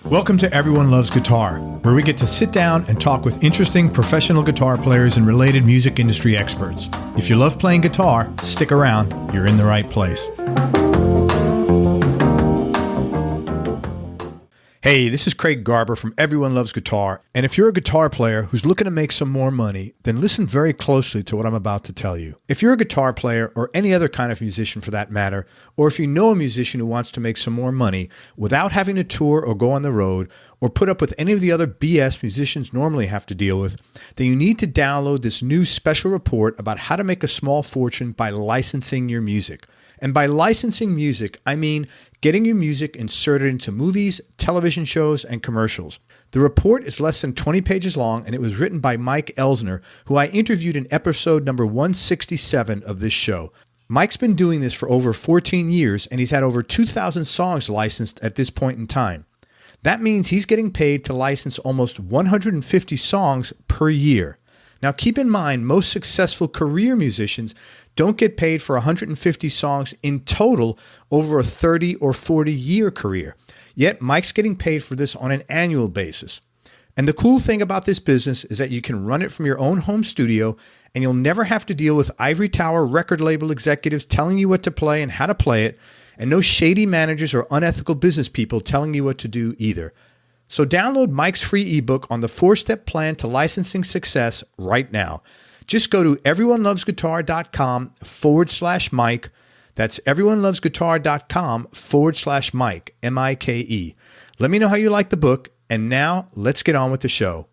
Welcome to Everyone Loves Guitar, where we get to sit down and talk with interesting professional guitar players and related music industry experts. If you love playing guitar, stick around. You're in the right place. Hey, this is Craig Garber from Everyone Loves Guitar, and if you're a guitar player who's looking to make some more money, then listen very closely to what I'm about to tell you. If you're a guitar player, or any other kind of musician for that matter, or if you know a musician who wants to make some more money without having to tour or go on the road, or put up with any of the other BS musicians normally have to deal with, then you need to download this new special report about how to make a small fortune by licensing your music. And by licensing music, I mean getting your music inserted into movies, television shows, and commercials. The report is less than 20 pages long, and it was written by Mike Elsner, who I interviewed in episode number 167 of this show. Mike's been doing this for over 14 years, and he's had over 2,000 songs licensed at this point in time. That means he's getting paid to license almost 150 songs per year. Now, keep in mind, most successful career musicians don't get paid for 150 songs in total over a 30 or 40-year career. Yet, Mike's getting paid for this on an annual basis. And the cool thing about this business is that you can run it from your own home studio, and you'll never have to deal with ivory tower record label executives telling you what to play and how to play it, and no shady managers or unethical business people telling you what to do either. So download Mike's free ebook on the 4-step plan to licensing success right now. Just go to everyonelovesguitar.com/Mike. That's everyonelovesguitar.com/Mike, M-I-K-E. Let me know how you like the book. And now let's get on with the show.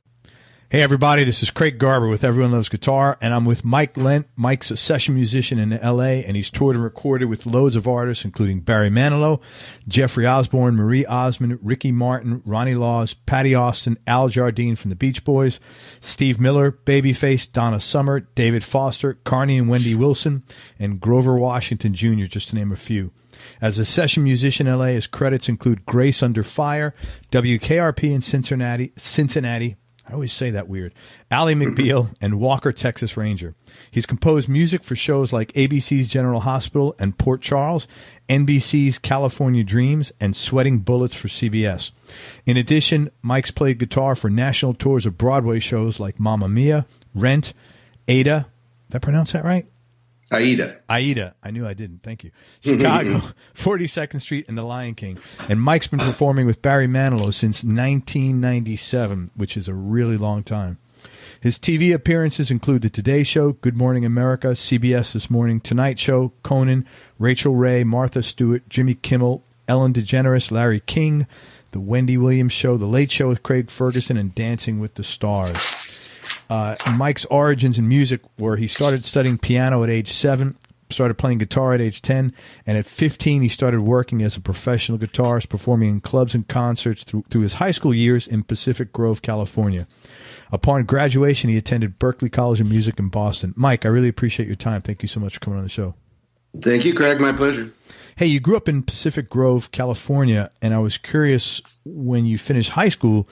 Hey everybody, this is Craig Garber with Everyone Loves Guitar, and I'm with Mike Lent. Mike's a session musician in LA, and he's toured and recorded with loads of artists, including Barry Manilow, Jeffrey Osborne, Marie Osmond, Ricky Martin, Ronnie Laws, Patty Austin, Al Jardine from the Beach Boys, Steve Miller, Babyface, Donna Summer, David Foster, Carney and Wendy Wilson, and Grover Washington Jr., just to name a few. As a session musician in LA, his credits include Grace Under Fire, WKRP in Cincinnati, I always say that weird, Ally McBeal, and Walker, Texas Ranger. He's composed music for shows like ABC's General Hospital and Port Charles, NBC's California Dreams, and Sweating Bullets for CBS. In addition, Mike's played guitar for national tours of Broadway shows like Mamma Mia, Rent, Ada. Did I pronounce that right? Aida. I knew I didn't. Thank you. Chicago, 42nd Street, and The Lion King. And Mike's been performing with Barry Manilow since 1997, which is a really long time. His TV appearances include The Today Show, Good Morning America, CBS This Morning, Tonight Show, Conan, Rachel Ray, Martha Stewart, Jimmy Kimmel, Ellen DeGeneres, Larry King, The Wendy Williams Show, The Late Show with Craig Ferguson, and Dancing with the Stars. Mike's origins in music were he started studying piano at age 7, started playing guitar at age 10, and at 15 he started working as a professional guitarist, performing in clubs and concerts through his high school years in Pacific Grove, California. Upon graduation, he attended Berklee College of Music in Boston. Mike, I really appreciate your time. Thank you so much for coming on the show. Thank you, Craig. My pleasure. Hey, you grew up in Pacific Grove, California, and I was curious, when you finished high school,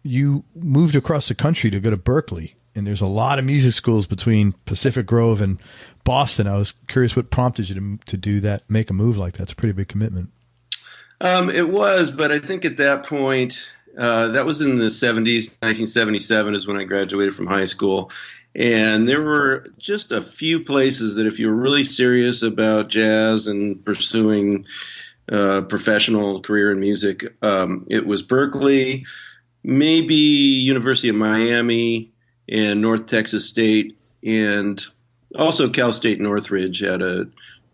you moved across the country to go to Berklee. And there's a lot of music schools between Pacific Grove and Boston. I was curious what prompted you to do that, make a move like that. It's a pretty big commitment. It was, but I think at that point, that was in the 70s, 1977 is when I graduated from high school. And there were just a few places that if you were really serious about jazz and pursuing a professional career in music, it was Berklee, maybe University of Miami, and North Texas State, and also Cal State Northridge had a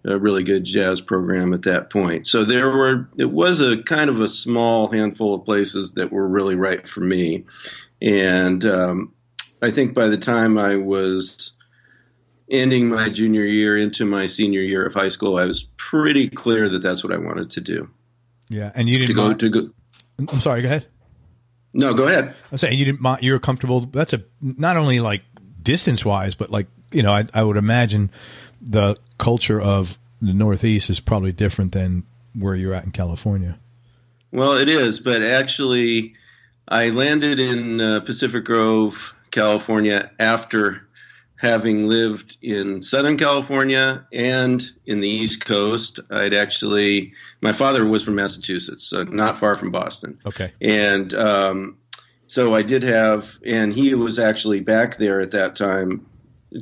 really good jazz program at that point. So it was a kind of a small handful of places that were really right for me. And I think by the time I was ending my junior year into my senior year of high school, I was pretty clear that that's what I wanted to do. Yeah, and you didn't to go. I'm sorry, go ahead. No, go ahead. I'm saying you were comfortable. That's not only like distance wise, but like, I would imagine the culture of the Northeast is probably different than where you're at in California. Well, it is, but actually I landed in Pacific Grove, California after having lived in Southern California and in the East Coast. My father was from Massachusetts, so not far from Boston. Okay. And so I did and he was actually back there at that time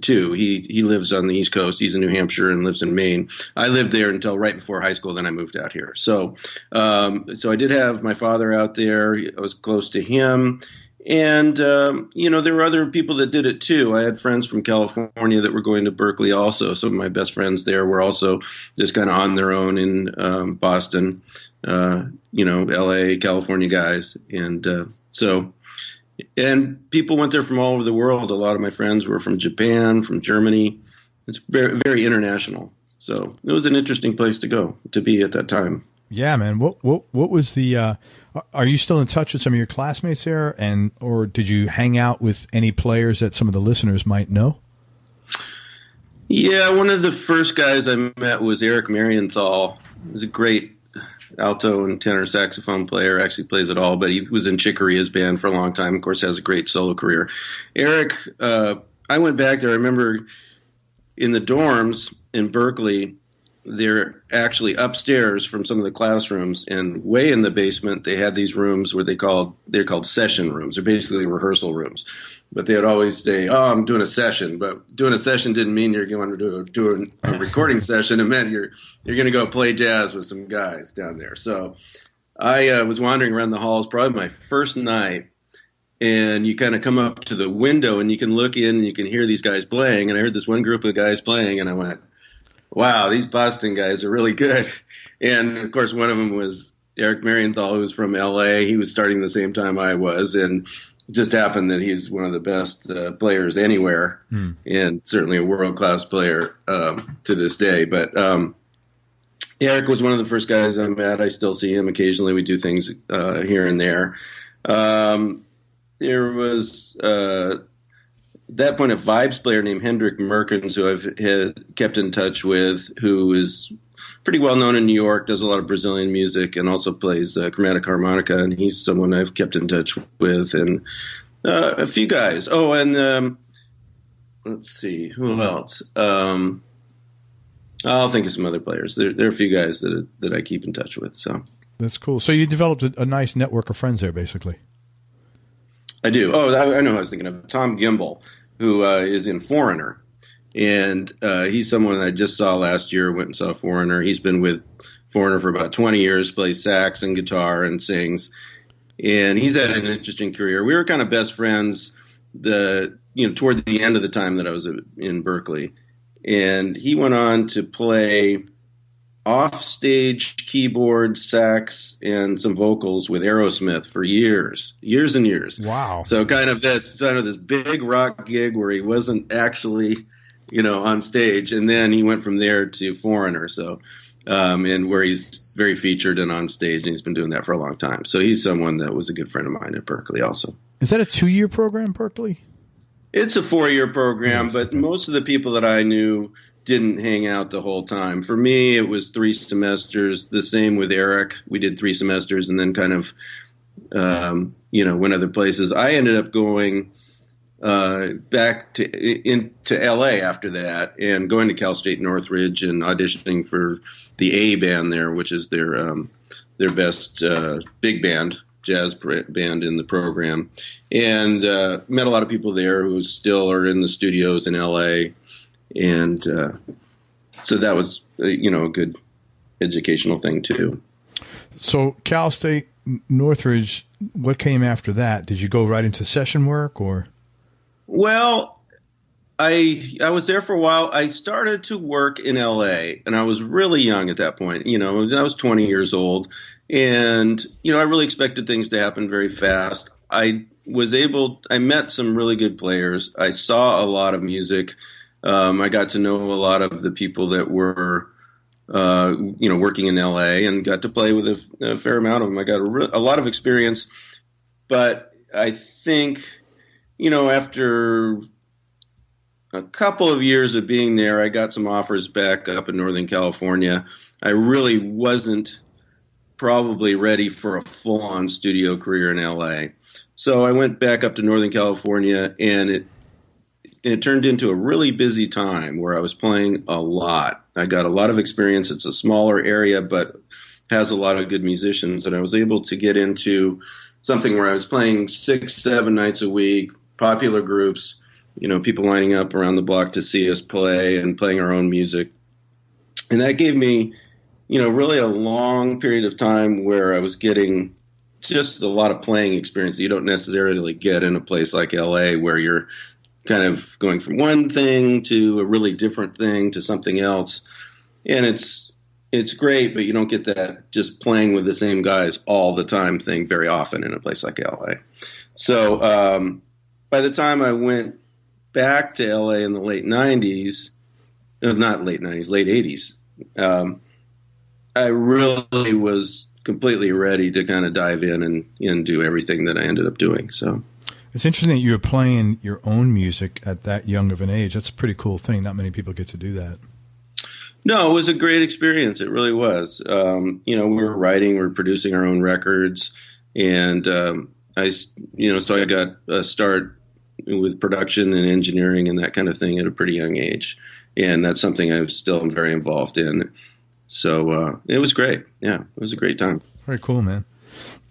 too. He lives on the East Coast. He's in New Hampshire and lives in Maine. I lived there until right before high school. Then I moved out here. So I did have my father out there. I was close to him. And, there were other people that did it too. I had friends from California that were going to Berkeley also. Some of my best friends there were also just kind of on their own in Boston, LA, California guys. And people went there from all over the world. A lot of my friends were from Japan, from Germany. It's very, very international. So it was an interesting place to be at that time. Yeah, man. What was the are you still in touch with some of your classmates there, or did you hang out with any players that some of the listeners might know? Yeah, one of the first guys I met was Hendrik Merkins. He was a great alto and tenor saxophone player, actually plays it all, but he was in Chick Corea's band for a long time. Of course, has a great solo career. Eric, I went back there. I remember in the dorms in Berkeley, they're actually upstairs from some of the classrooms, and way in the basement they had these rooms where they're called session rooms. They're basically rehearsal rooms. But they would always say, "Oh, I'm doing a session." But doing a session didn't mean you're going to do a recording session. It meant you're going to go play jazz with some guys down there. So I was wandering around the halls, probably my first night, and you kind of come up to the window and you can look in and you can hear these guys playing. And I heard this one group of guys playing, and I went, wow, these Boston guys are really good. And, of course, one of them was Hendrik Marienthal, who was from L.A. He was starting the same time I was, and it just happened that he's one of the best players anywhere, and certainly a world-class player to this day. But Eric was one of the first guys I met. I still see him occasionally. We do things here and there. There was at that point a vibes player named Hendrik Merkins, who I've had kept in touch with, who is pretty well known in New York, does a lot of Brazilian music, and also plays chromatic harmonica, and he's someone I've kept in touch with, and a few guys. Oh, and let's see, who else? I'll think of some other players. There are a few guys that I keep in touch with. So that's cool. So you developed a nice network of friends there, basically. I do. Oh, I know who I was thinking of. Tom Gimbel, who is in Foreigner. And he's someone that I just saw last year, went and saw Foreigner. He's been with Foreigner for about 20 years, plays sax and guitar and sings. And he's had an interesting career. We were kind of best friends toward the end of the time that I was in Berkeley. And he went on to play off-stage keyboard, sax, and some vocals with Aerosmith for years and years. Wow. So kind of this big rock gig where he wasn't actually on stage, and then he went from there to Foreigner, so and where he's very featured and on stage, and he's been doing that for a long time. So he's someone that was a good friend of mine at Berkeley also. Is that a 2-year program, Berkeley? It's a 4-year program, yes, but okay. Most of the people that I knew didn't hang out the whole time. For me, it was 3 semesters. The same with Eric. We did 3 semesters and then kind of, went other places. I ended up going back into LA after that, and going to Cal State Northridge and auditioning for the A band there, which is their best big band, jazz band in the program, and met a lot of people there who still are in the studios in LA, and so that was a good educational thing too. So Cal State Northridge, what came after that? Did you go right into session work, or? Well, I was there for a while. I started to work in L.A., and I was really young at that point. I was 20 years old, and, I really expected things to happen very fast. I met some really good players. I saw a lot of music. I got to know a lot of the people that were, working in L.A., and got to play with a fair amount of them. I got a lot of experience, but I think, after a couple of years of being there, I got some offers back up in Northern California. I really wasn't probably ready for a full-on studio career in L.A. So I went back up to Northern California, and it it turned into a really busy time where I was playing a lot. I got a lot of experience. It's a smaller area, but has a lot of good musicians, and I was able to get into something where I was playing 6-7 nights a week, popular groups, people lining up around the block to see us play and playing our own music. And that gave me, really a long period of time where I was getting just a lot of playing experience that you don't necessarily get in a place like LA, where you're kind of going from one thing to a really different thing to something else. And it's great, but you don't get that just playing with the same guys all the time thing very often in a place like LA. So by the time I went back to LA in the late 90s, not late 90s, late 80s, I really was completely ready to kind of dive in and do everything that I ended up doing. So it's interesting that you were playing your own music at that young of an age. That's a pretty cool thing. Not many people get to do that. No, it was a great experience. It really was. We were writing, we were producing our own records, and so I got a start with production and engineering and that kind of thing at a pretty young age, and that's something I still am very involved in. So it was great. Yeah, it was a great time. Very cool, man.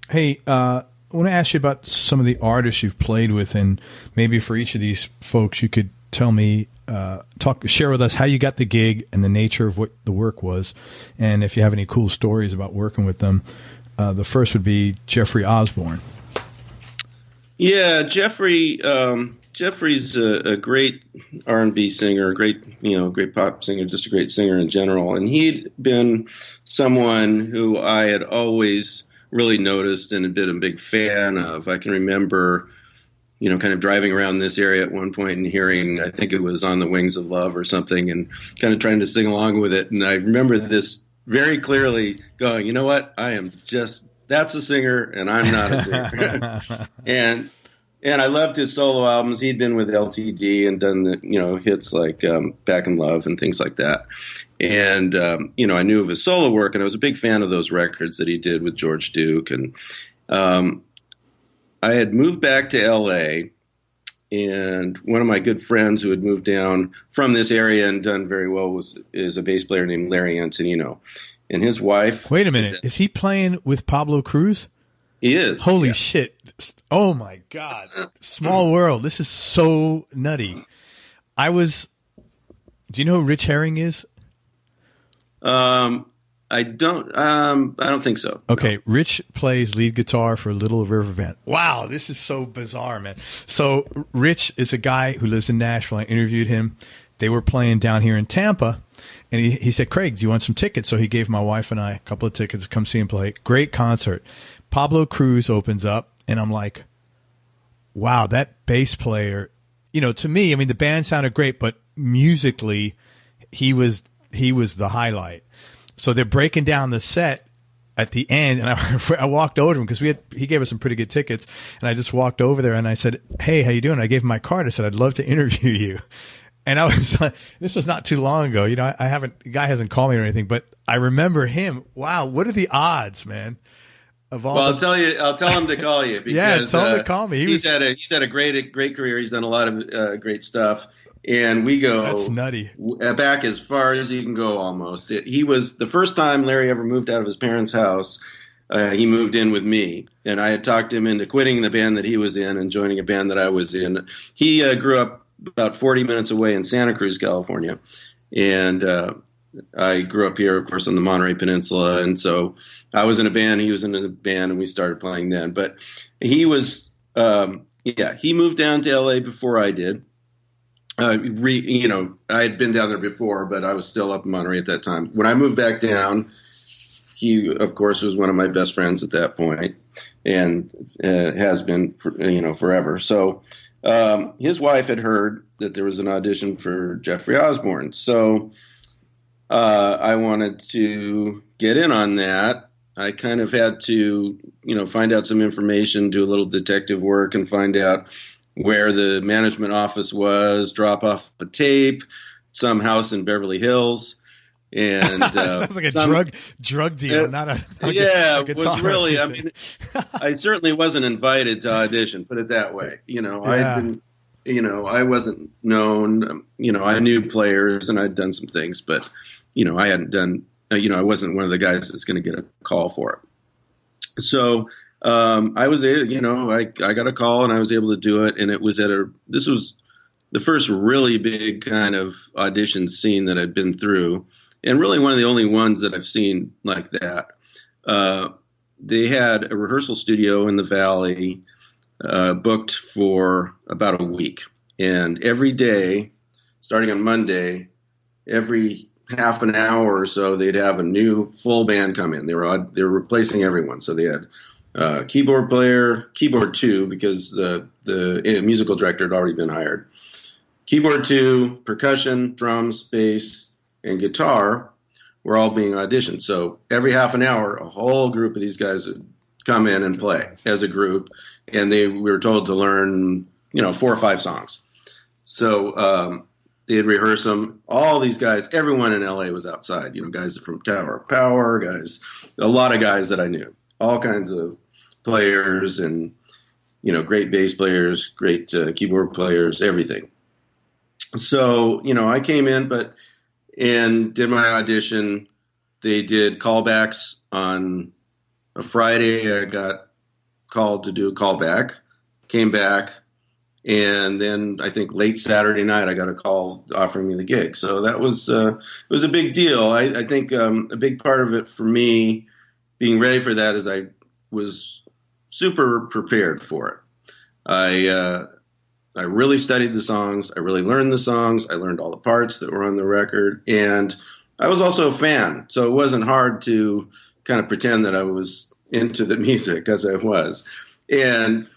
Hey, I want to ask you about some of the artists you've played with, and maybe for each of these folks, you could tell me, share with us how you got the gig and the nature of what the work was, and if you have any cool stories about working with them. The first would be Jeffrey Osborne. Yeah, Jeffrey's a great R&B singer, great pop singer, just a great singer in general. And he'd been someone who I had always really noticed and been a big fan of. I can remember, kind of driving around this area at one point and hearing, I think it was On the Wings of Love or something, and kind of trying to sing along with it. And I remember this very clearly going, you know what, that's a singer and I'm not a singer. And I loved his solo albums. He'd been with LTD and done the, hits like Back in Love and things like that. And, I knew of his solo work, and I was a big fan of those records that he did with George Duke. And I had moved back to L.A., and one of my good friends who had moved down from this area and done very well is a bass player named Larry Antonino. And his wife. Wait a minute. Is he playing with Pablo Cruz? He is. Holy shit. Oh, my God. Small world. This is so nutty. Do you know who Rich Herring is? I don't think so. Okay. No. Rich plays lead guitar for Little River Band. Wow. This is so bizarre, man. So Rich is a guy who lives in Nashville. I interviewed him. They were playing down here in Tampa. And he said, Craig, do you want some tickets? So he gave my wife and I a couple of tickets to come see him play. Great concert. Pablo Cruz opens up, and I'm like, wow, that bass player, to me, I mean, the band sounded great, but musically, he was the highlight. So they're breaking down the set at the end, and I walked over to him because he gave us some pretty good tickets, and I just walked over there and I said, hey, how you doing? I gave him my card. I said, I'd love to interview you. And I was like, this was not too long ago. The guy hasn't called me or anything, but I remember him. Wow, what are the odds, man? I'll tell him to call you. Because, yeah, tell him to call me. He's had a great career. He's done a lot of great stuff, and we go that's nutty back as far as he can go. Almost. He was the first time Larry ever moved out of his parents' house. He moved in with me, and I had talked him into quitting the band that he was in and joining a band that I was in. He grew up about 40 minutes away in Santa Cruz, California, and I grew up here, of course, on the Monterey Peninsula, and so I was in a band, he was in a band, and we started playing then. But he was, he moved down to L.A. before I did. I had been down there before, but I was still up in Monterey at that time. When I moved back down, he, of course, was one of my best friends at that point, and has been, forever. So his wife had heard that there was an audition for Jeffrey Osborne, so I wanted to get in on that. I kind of had to, find out some information, do a little detective work, and find out where the management office was, drop off a tape, some house in Beverly Hills. And sounds like a drug deal, not a it was really. I mean, I certainly wasn't invited to audition. Put it that way. Yeah. I wasn't known. I knew players and I'd done some things, but I hadn't done. I wasn't one of the guys that's going to get a call for it. So I was, I got a call and I was able to do it, and it was this was the first really big kind of audition scene that I'd been through, and really one of the only ones that I've seen like that. They had a rehearsal studio in the Valley booked for about a week, and every day, starting on Monday, every half an hour or so, they'd have a new full band come in. They were replacing everyone, so they had keyboard player, keyboard 2, because the musical director had already been hired. Keyboard 2, percussion, drums, bass, and guitar were all being auditioned. So every half an hour, a whole group of these guys would come in and play as a group, and we were told to learn, 4 or 5 songs. So they'd rehearse them. All these guys, everyone in LA was outside. Guys from Tower of Power, a lot of guys that I knew, all kinds of players, and great bass players, great keyboard players, everything. So I came in, and did my audition. They did callbacks on a Friday. I got called to do a callback, came back, and then I think late Saturday night I got a call offering me the gig. So that was it was a big deal. I think a big part of it for me being ready for that is I was super prepared for it. I really studied the songs. I really learned the songs. I learned all the parts that were on the record, and I was also a fan. So it wasn't hard to kind of pretend that I was into the music, as I was. And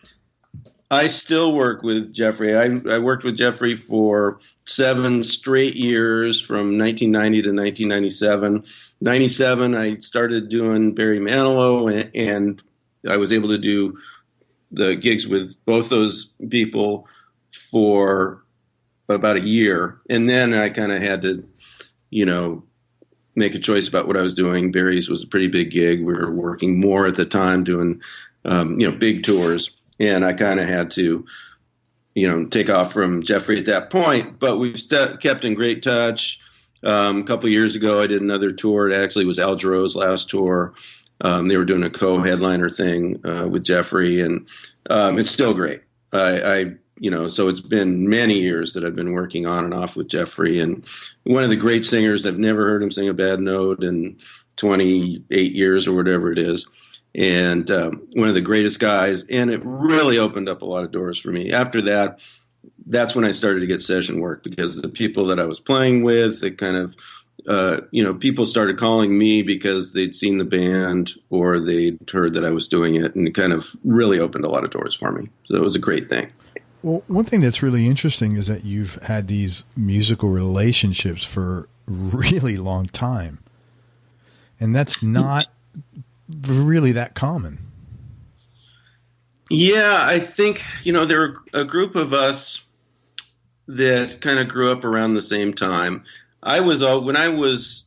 I still work with Jeffrey. I worked with Jeffrey for 7 straight years from 1990 to 1997. 97, I started doing Barry Manilow, and I was able to do the gigs with both those people for about a year. And then I kind of had to, make a choice about what I was doing. Barry's was a pretty big gig. We were working more at the time doing, big tours. And I kind of had to, take off from Jeffrey at that point. But we've kept in great touch. A couple of years ago, I did another tour. It actually was Al Jarreau's last tour. They were doing a co-headliner thing with Jeffrey, and it's still great. So it's been many years that I've been working on and off with Jeffrey, and one of the great singers. I've never heard him sing a bad note in 28 years or whatever it is, and one of the greatest guys, and it really opened up a lot of doors for me. After that, that's when I started to get session work, because the people that I was playing with, it kind of people started calling me because they'd seen the band or they'd heard that I was doing it, and it kind of really opened a lot of doors for me. So it was a great thing. Well, one thing that's really interesting is that you've had these musical relationships for a really long time, and that's not really that common. Yeah, I think, there are a group of us that kind of grew up around the same time. When I was,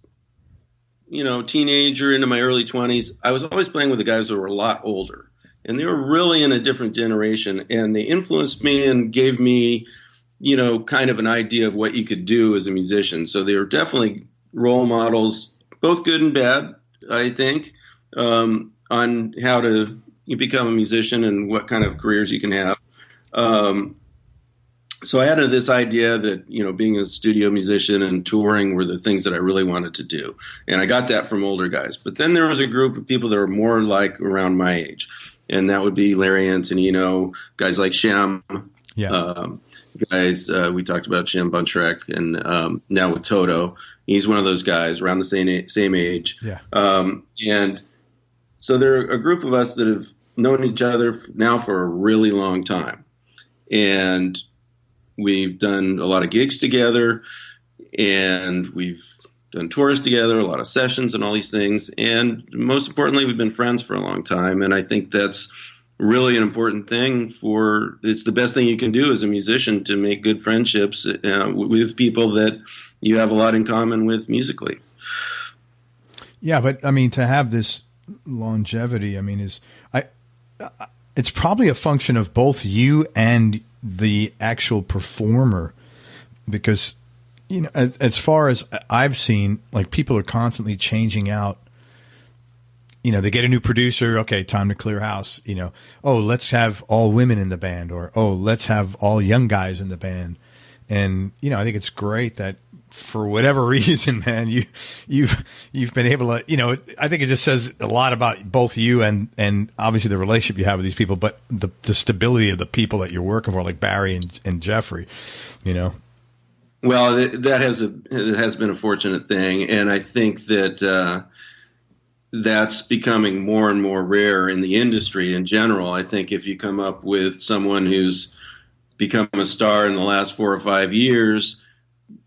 teenager into my early 20s, I was always playing with the guys that were a lot older, and they were really in a different generation, and they influenced me and gave me, kind of an idea of what you could do as a musician. So they were definitely role models, both good and bad, I think, on how to become a musician and what kind of careers you can have. So I had this idea that, being a studio musician and touring were the things that I really wanted to do. And I got that from older guys. But then there was a group of people that were more like around my age. And that would be Larry Antonino, guys like Shem, guys, we talked about Shem Buntrek, and now with Toto. He's one of those guys around the same age. Yeah. And so there are a group of us that have known each other now for a really long time. And we've done a lot of gigs together, and we've done tours together, a lot of sessions and all these things. And most importantly, we've been friends for a long time. And I think that's really an important thing it's the best thing you can do as a musician, to make good friendships with people that you have a lot in common with musically. Yeah. But I mean, to have this longevity, I mean, it's probably a function of both you and the actual performer, because, you know, as far as I've seen, like, people are constantly changing out. You know, they get a new producer. Okay, time to clear house. You know, oh, let's have all women in the band, or oh, let's have all young guys in the band. And, you know, I think it's great that for whatever reason, man, you've been able to, you know, I think it just says a lot about both you and obviously the relationship you have with these people, but the stability of the people that you're working for, like Barry and Jeffrey, you know. Well, that has been a fortunate thing, and I think that that's becoming more and more rare in the industry in general. I think if you come up with someone who's become a star in the last 4 or 5 years,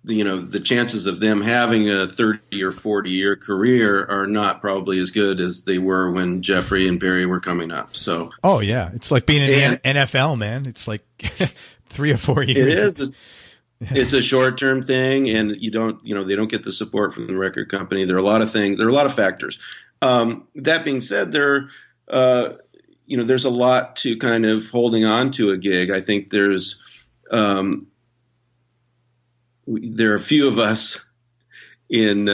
you know, the chances of them having a 30 or 40-year career are not probably as good as they were when Jeffrey and Barry were coming up. So, oh yeah, it's like being in the NFL, man. It's like 3 or 4 years. It is. It's a short-term thing, and they don't get the support from the record company. There are a lot of things. There are a lot of factors. That being said, there's a lot to kind of holding on to a gig. I think there are a few of us in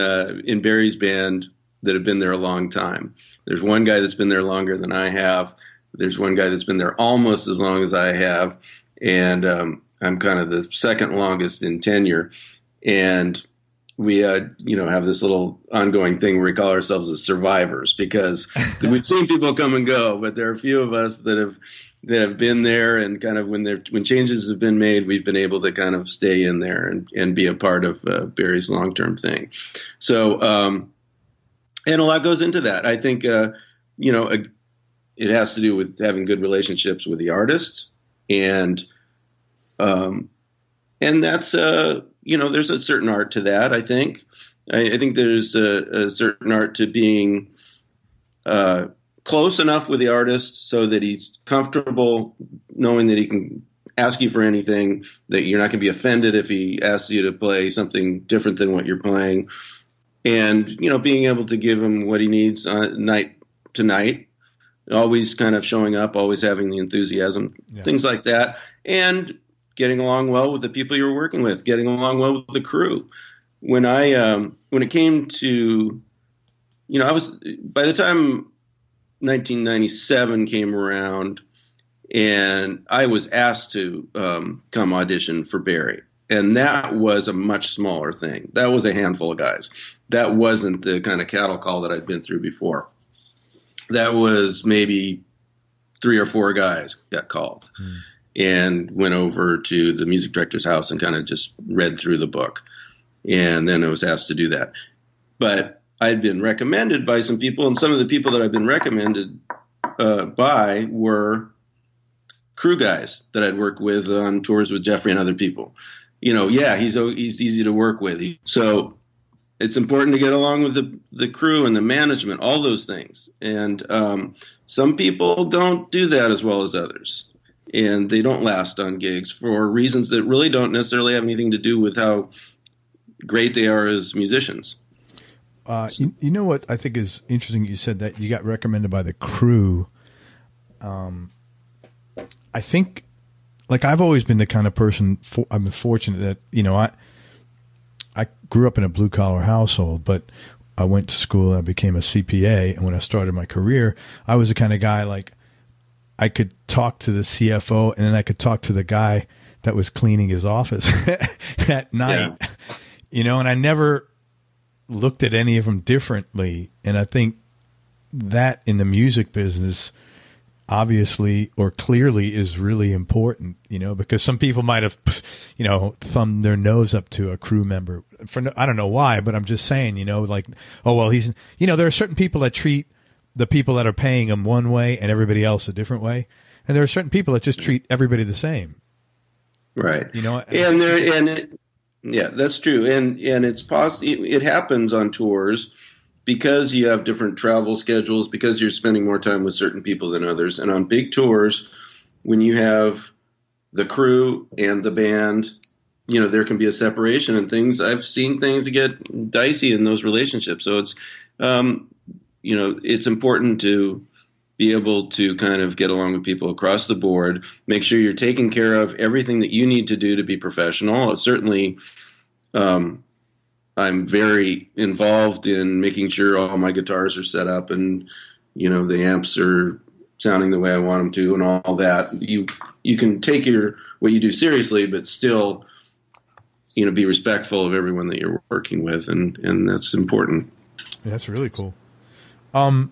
Barry's band that have been there a long time. There's one guy that's been there longer than I have. There's one guy that's been there almost as long as I have, and I'm kind of the second longest in tenure. And we, have this little ongoing thing where we call ourselves the survivors, because we've seen people come and go, but there are a few of us that have been there, and kind of when changes have been made, we've been able to kind of stay in there and be a part of Barry's long-term thing. So, and a lot goes into that. I think, it has to do with having good relationships with the artists, and that's, there's a certain art to that. I think there's a certain art to being close enough with the artist so that he's comfortable knowing that he can ask you for anything, that you're not going to be offended if he asks you to play something different than what you're playing, and, being able to give him what he needs night to night, always kind of showing up, always having the enthusiasm, things like that, and getting along well with the people you're working with, getting along well with the crew. When it came to, I was, by the time 1997 came around, and I was asked to come audition for Barry, and that was a much smaller thing. That was a handful of guys. That wasn't the kind of cattle call that I'd been through before. That was maybe 3 or 4 guys got called. And went over to the music director's house and kind of just read through the book. And then I was asked to do that. But I'd been recommended by some people, and some of the people that I've been recommended by were crew guys that I'd worked with on tours with Jeffrey and other people. He's easy to work with. So it's important to get along with the crew and the management, all those things. And some people don't do that as well as others. And they don't last on gigs for reasons that really don't necessarily have anything to do with how great they are as musicians. You know what I think is interesting? You said that you got recommended by the crew. I think, like, I've always been the kind of person, I've been fortunate that, I grew up in a blue-collar household, but I went to school and I became a CPA. And when I started my career, I was the kind of guy, like, I could talk to the CFO, and then I could talk to the guy that was cleaning his office at night, and I never looked at any of them differently. And I think that in the music business, obviously or clearly, is really important, because some people might have, thumbed their nose up to a crew member I don't know why, but I'm just saying, like, oh, well, he's, there are certain people that treat the people that are paying them one way and everybody else a different way. And there are certain people that just treat everybody the same. Right. That's true. And it's possible, it happens on tours because you have different travel schedules, because you're spending more time with certain people than others. And on big tours, when you have the crew and the band, there can be a separation and things. I've seen things get dicey in those relationships. So it's, it's important to be able to kind of get along with people across the board, make sure you're taking care of everything that you need to do to be professional. Certainly, I'm very involved in making sure all my guitars are set up and, the amps are sounding the way I want them to and all that. You can take what you do seriously, but still, be respectful of everyone that you're working with, and that's important. Yeah, that's really cool. I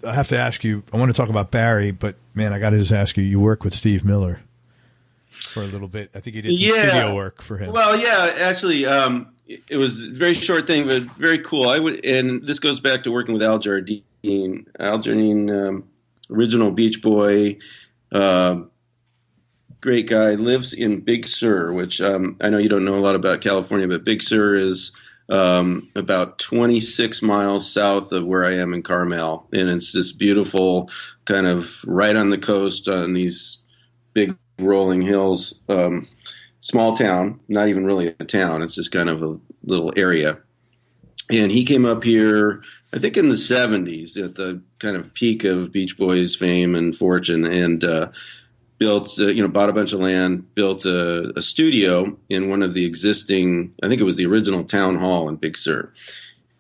have to ask you, I want to talk about Barry, but man, I got to just ask you, you work with Steve Miller for a little bit. I think you did some studio work for him. Well, yeah, actually, it was a very short thing, but very cool. And this goes back to working with Al Jardine. Al Jardine, original Beach Boy, great guy, lives in Big Sur, which I know you don't know a lot about California, but Big Sur is about 26 miles south of where I am in Carmel. And it's this beautiful kind of right on the coast on these big rolling hills, small town, not even really a town. It's just kind of a little area. And he came up here, I think in the 70s at the kind of peak of Beach Boys fame and fortune, and built, bought a bunch of land, built a studio in one of the existing, I think it was the original town hall in Big Sur.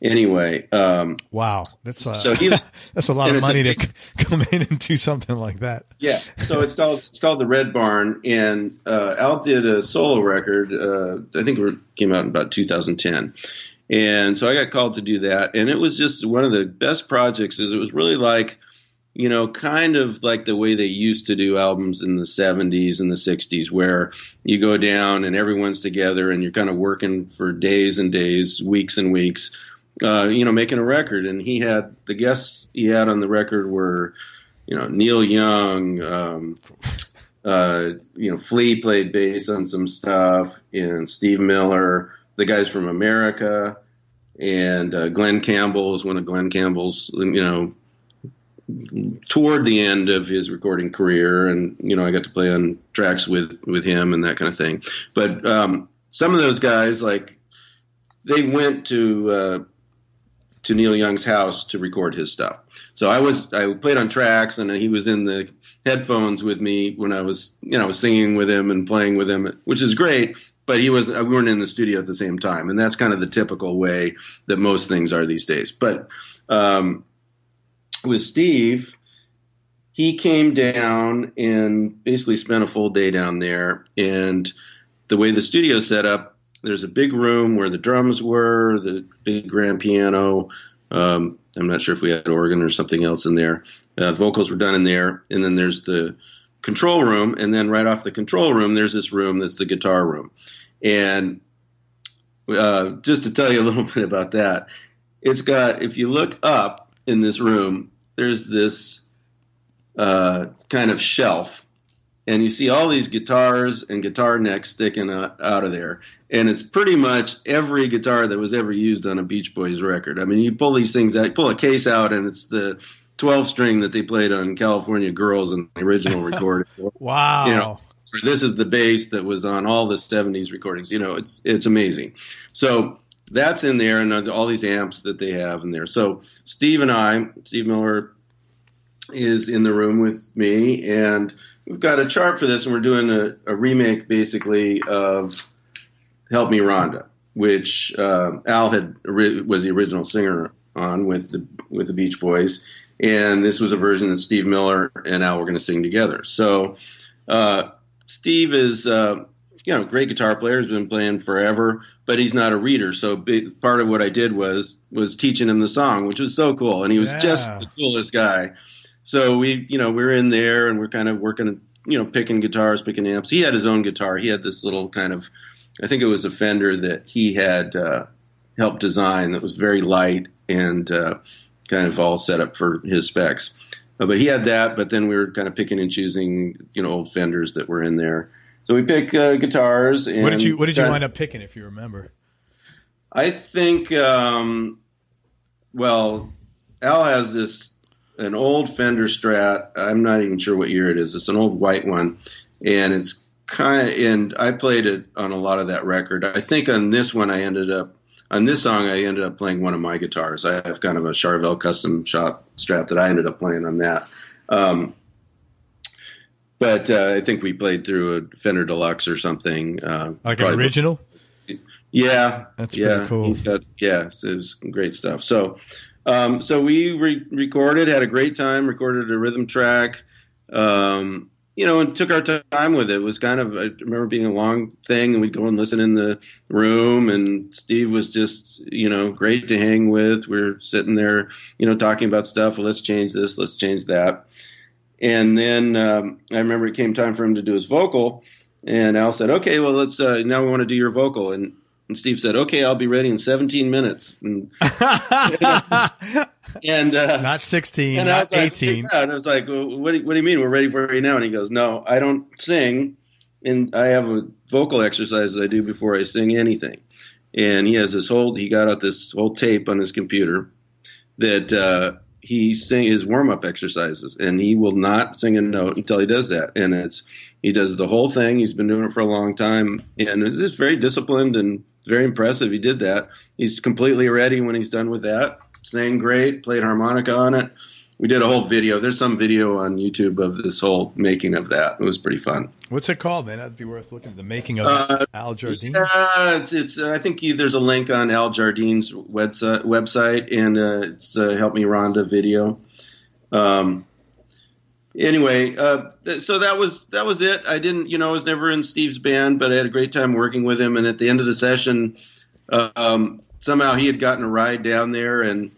Anyway. Wow. That's that's a lot of money to come in and do something like that. Yeah. So it's called the Red Barn. And Al did a solo record, I think it came out in about 2010. And so I got called to do that. And it was just one of the best projects. It was really like, kind of like the way they used to do albums in the 70s and the 60s, where you go down and everyone's together and you're kind of working for days and days, weeks and weeks, making a record. And the guests he had on the record were, Neil Young, Flea played bass on some stuff, and Steve Miller, the guys from America, and Glenn Campbell is one of Glenn Campbell's, toward the end of his recording career, and I got to play on tracks with him and that kind of thing. But some of those guys, like, they went to Neil Young's house to record his stuff. So I played on tracks, and he was in the headphones with me when I was singing with him and playing with him, which is great. But we weren't in the studio at the same time, and that's kind of the typical way that most things are these days. But with Steve, he came down and basically spent a full day down there. And the way the studio's set up, there's a big room where the drums were, the big grand piano. I'm not sure if we had organ or something else in there. Vocals were done in there. And then there's the control room. And then right off the control room, there's this room that's the guitar room. And just to tell you a little bit about that, it's got, if you look up in this room, there's this kind of shelf, and you see all these guitars and guitar necks sticking out of there. And it's pretty much every guitar that was ever used on a Beach Boys record. I mean, you pull these things out, you pull a case out, and it's the 12-string that they played on California Girls in the original recording. Wow. This is the bass that was on all the 70s recordings. It's amazing. So that's in there, and all these amps that they have in there. So Steve Miller is in the room with me, and we've got a chart for this, and we're doing a remake basically of Help Me Rhonda, which Al was the original singer on with the Beach Boys, and this was a version that Steve Miller and Al were going to sing together. So Steve is great guitar player, has been playing forever, but he's not a reader. So part of what I did was teaching him the song, which was so cool. And he was just the coolest guy. So we're in there and we're kind of working, picking guitars, picking amps. He had his own guitar. He had this little kind of, I think it was a Fender that he had helped design that was very light and kind of all set up for his specs. But he had that, but then we were kind of picking and choosing, old Fenders that were in there. So we pick guitars. And what did you wind up picking, if you remember? I think, Al has an old Fender Strat. I'm not even sure what year it is. It's an old white one, and it's and I played it on a lot of that record. I think on this one I ended up on this song, I ended up playing one of my guitars. I have kind of a Charvel custom shop Strat that I ended up playing on that. But I think we played through a Fender Deluxe or something. Like an original? Yeah. That's pretty cool. So it was great stuff. So we recorded, had a great time, recorded a rhythm track, and took our time with it. It was kind of, I remember being a long thing, and we'd go and listen in the room, and Steve was just, great to hang with. We were sitting there, talking about stuff. Well, let's change this, let's change that. And then I remember it came time for him to do his vocal, and Al said, okay, well, let's now we want to do your vocal. And Steve said, okay, I'll be ready in 17 minutes. And, not 16, and not 18. Like, and I was like, well, what do you mean we're ready for you now? And he goes, no, I don't sing, and I have a vocal exercises I do before I sing anything. And he has he got out this whole tape on his computer that he sing his warm-up exercises, and he will not sing a note until he does that. And he does the whole thing. He's been doing it for a long time, and it's just very disciplined and very impressive. He did that. He's completely ready when he's done with that. Sang great, played harmonica on it. We did a whole video. There's some video on YouTube of this whole making of that. It was pretty fun. What's it called, man? That'd be worth looking at. The making of Al Jardine? I think there's a link on Al Jardine's website, and it's Help Me Rhonda video. Anyway, so that was it. I didn't, I was never in Steve's band, but I had a great time working with him. And at the end of the session, somehow he had gotten a ride down there and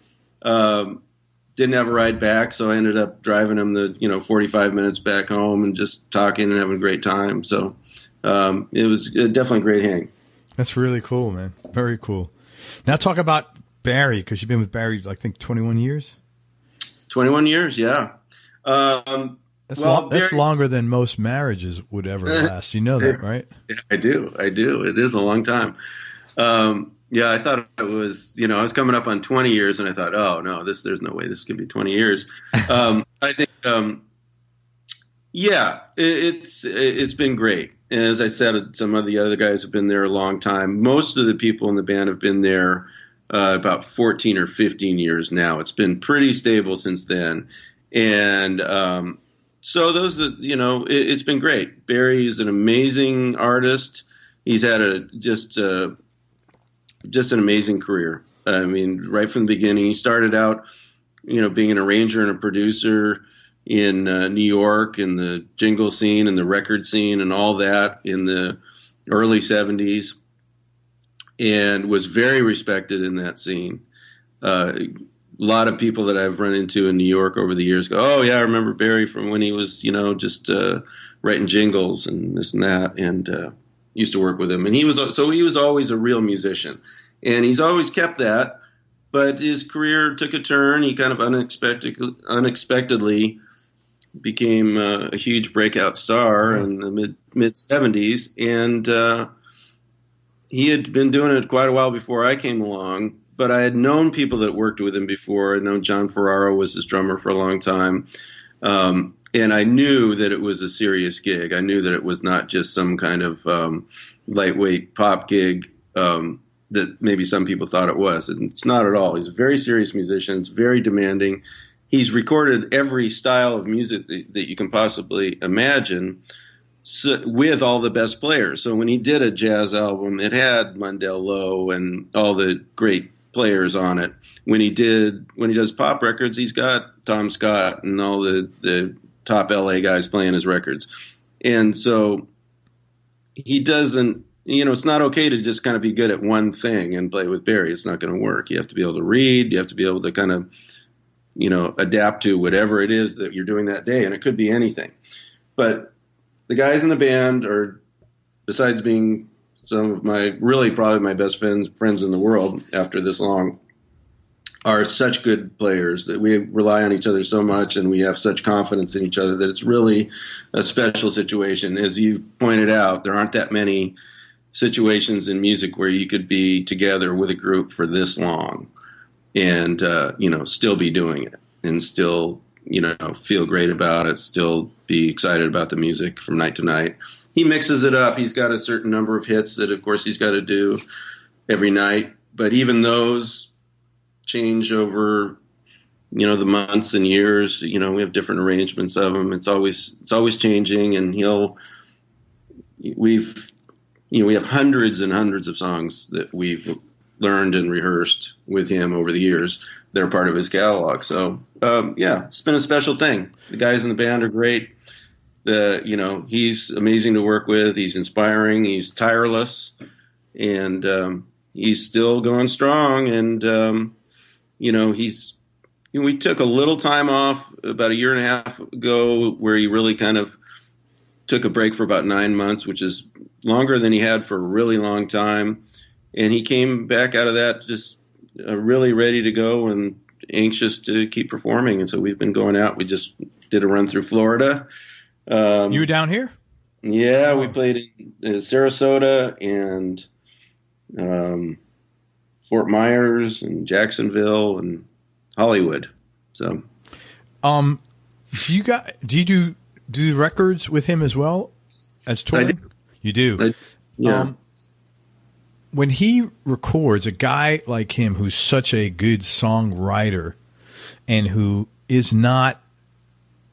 didn't have a ride back, so I ended up driving him the 45 minutes back home and just talking and having a great time. So it was definitely a great hang. That's really cool, man. Very cool. Now talk about Barry, because you've been with Barry, I think, 21 years? 21 years, yeah. That's longer than most marriages would ever last. You know that, right? I do. It is a long time. Yeah, I thought it was, I was coming up on 20 years, and I thought, oh, no, there's no way this could be 20 years. I think, it's been great. And as I said, some of the other guys have been there a long time. Most of the people in the band have been there about 14 or 15 years now. It's been pretty stable since then. And so it's been great. Barry is an amazing artist. He's had just an amazing career. I mean, right from the beginning, he started out, being an arranger and a producer in New York, in the jingle scene and the record scene and all that in the early 70s, and was very respected in that scene. A lot of people that I've run into in New York over the years go, oh, yeah, I remember Barry from when he was, just writing jingles and this and that, and used to work with him. And he was always a real musician, and he's always kept that, but his career took a turn. He kind of unexpectedly became a huge breakout star in the mid 70s, and he had been doing it quite a while before I came along, but I had known people that worked with him before. I'd known John Ferraro was his drummer for a long time. And I knew that it was a serious gig. I knew that it was not just some kind of lightweight pop gig that maybe some people thought it was. And it's not at all. He's a very serious musician. It's very demanding. He's recorded every style of music that you can possibly imagine with all the best players. So when he did a jazz album, it had Mundell Lowe and all the great players on it. When he does pop records, he's got Tom Scott and all the top LA guys playing his records. And so he doesn't, it's not okay to just kind of be good at one thing and play with Barry. It's not going to work. You have to be able to read. You have to be able to kind of, adapt to whatever it is that you're doing that day. And it could be anything. But the guys in the band are, besides being some of probably my best friends in the world after this long, are such good players that we rely on each other so much, and we have such confidence in each other that it's really a special situation. As you pointed out, there aren't that many situations in music where you could be together with a group for this long and, still be doing it and still, feel great about it, still be excited about the music from night to night. He mixes it up. He's got a certain number of hits that, of course, he's got to do every night. but even those change over, the months and years. We have different arrangements of them. It's always changing, and we have hundreds and hundreds of songs that we've learned and rehearsed with him over the years. They're part of his catalog. So, it's been a special thing. The guys in the band are great. He's amazing to work with. He's inspiring. He's tireless, and he's still going strong. And we took a little time off about a year and a half ago, where he really kind of took a break for about 9 months, which is longer than he had for a really long time. And he came back out of that just really ready to go and anxious to keep performing. And so we've been going out. We just did a run through Florida. You were down here? Yeah, we played in Sarasota and Fort Myers and Jacksonville and Hollywood. So, do you do records with him as well as touring? You do. Yeah. When he records, a guy like him who's such a good songwriter and who is not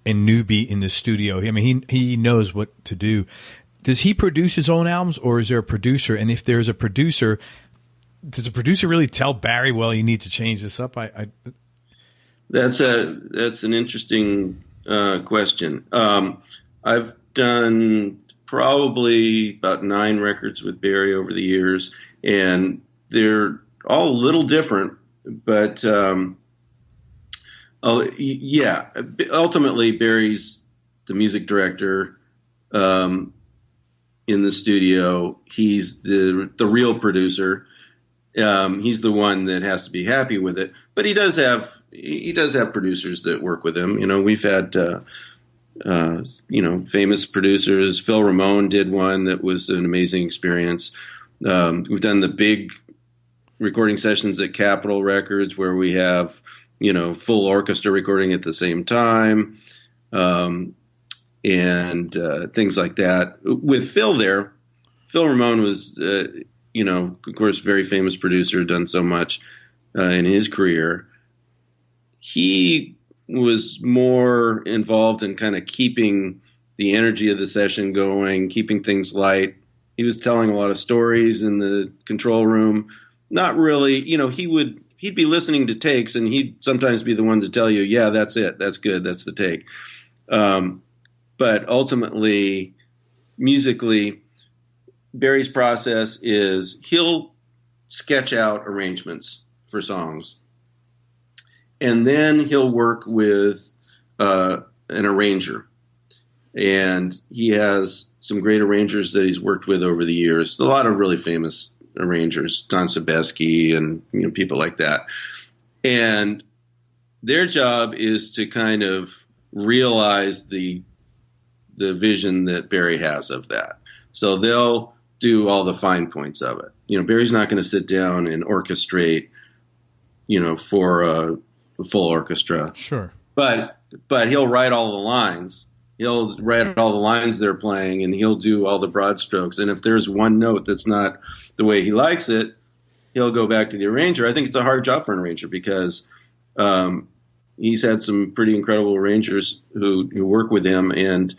a newbie in the studio, I mean, he knows what to do. Does he produce his own albums, or is there a producer? And if there's a producer, does a producer really tell Barry, well, you need to change this up? That's an interesting question. I've done probably about 9 records with Barry over the years, and they're all a little different, but ultimately Barry's the music director in the studio. He's the real producer. He's the one that has to be happy with it, but he does have producers that work with him. We've had famous producers. Phil Ramone did one that was an amazing experience. We've done the big recording sessions at Capitol Records where we have, full orchestra recording at the same time, and things like that. With Phil there, Phil Ramone was, of course, very famous producer, done so much in his career. He was more involved in kind of keeping the energy of the session going, keeping things light. He was telling a lot of stories in the control room. Not really, he'd be listening to takes, and he'd sometimes be the one to tell you, yeah, that's it. That's good. That's the take. But ultimately, musically, Barry's process is he'll sketch out arrangements for songs, and then he'll work with an arranger. And he has some great arrangers that he's worked with over the years. A lot of really famous arrangers, Don Sebesky and people like that. And their job is to kind of realize the vision that Barry has of that. So they'll do all the fine points of it. Barry's not going to sit down and orchestrate, for a full orchestra. Sure. But he'll write all the lines. He'll write all the lines they're playing, and he'll do all the broad strokes. And if there's one note that's not the way he likes it, he'll go back to the arranger. I think it's a hard job for an arranger because he's had some pretty incredible arrangers who work with him, and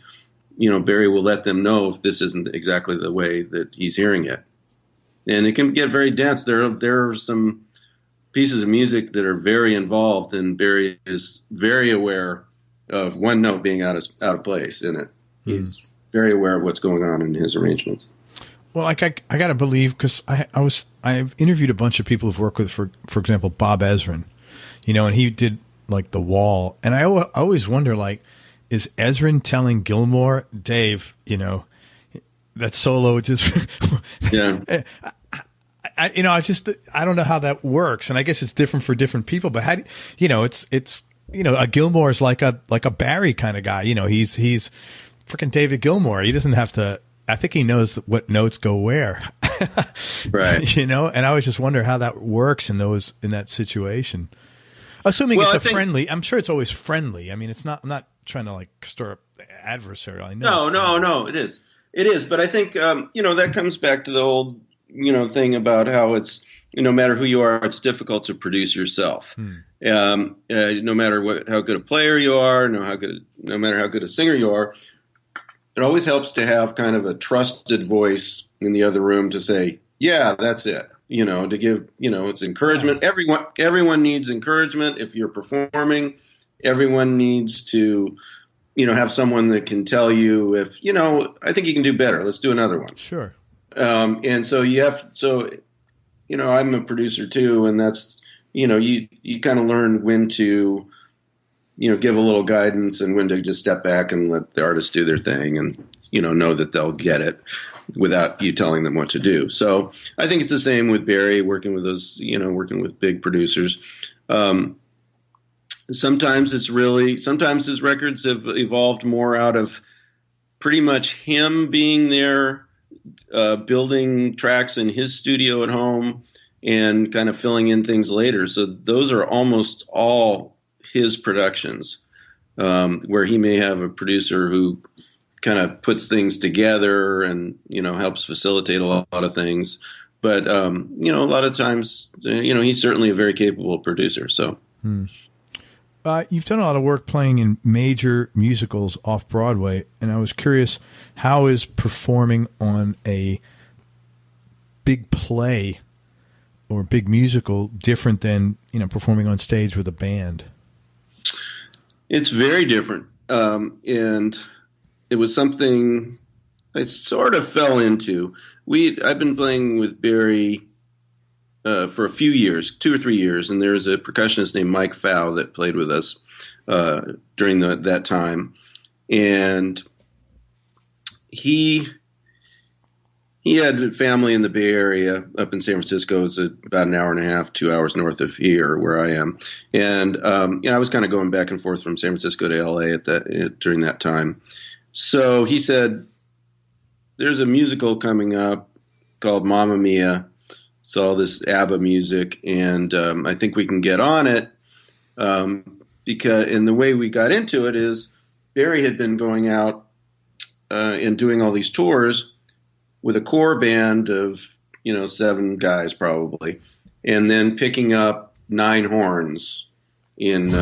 Barry will let them know if this isn't exactly the way that he's hearing it. And it can get very dense. There are some pieces of music that are very involved, and Barry is very aware of one note being out of place in it. He's very aware of what's going on in his arrangements. Well, I got to believe, because I've interviewed a bunch of people who've worked with, for example, Bob Ezrin, and he did like The Wall. And I always wonder, like, is Ezrin telling Gilmore, Dave, that solo just, yeah. I don't know how that works. And I guess it's different for different people, but how, it's, a Gilmore is like a Barry kind of guy. He's freaking David Gilmour. He doesn't have to, I think he knows what notes go where. Right. And I always just wonder how that works in that situation. Assuming friendly, I'm sure it's always friendly. I mean, it's not, I'm not trying to like stir up adversarial. No, it is. But I think, that comes back to the old, thing about how it's no matter who you are, it's difficult to produce yourself. No matter how good a player you are, no matter how good a singer you are, it always helps to have kind of a trusted voice in the other room to say, yeah, that's it. To give, it's encouragement. Everyone needs encouragement. If you're performing, everyone needs to, have someone that can tell you if, I think you can do better. Let's do another one. Sure. And so I'm a producer too, and that's, you kind of learn when to, give a little guidance and when to just step back and let the artist do their thing and, know that they'll get it without you telling them what to do. So I think it's the same with Barry, working with working with big producers. Sometimes his records have evolved more out of pretty much him being there, building tracks in his studio at home and kind of filling in things later. So those are almost all his productions, where he may have a producer who kind of puts things together and, helps facilitate a lot of things. But, a lot of times, he's certainly a very capable producer. So. You've done a lot of work playing in major musicals off Broadway, and I was curious, how is performing on a big play or big musical different than, performing on stage with a band? It's very different. And it was something I sort of fell into. I've been playing with Barry for a few years, 2 or 3 years, and there's a percussionist named Mike Fow that played with us during that time, and he had family in the Bay Area up in San Francisco. It's about an hour and a half, 2 hours north of here where I am, and I was kind of going back and forth from San Francisco to LA during that time. So he said, "There's a musical coming up called Mamma Mia. It's all this ABBA music, and I think we can get on it." And the way we got into it is Barry had been going out and doing all these tours with a core band of 7 guys probably, and then picking up 9 horns in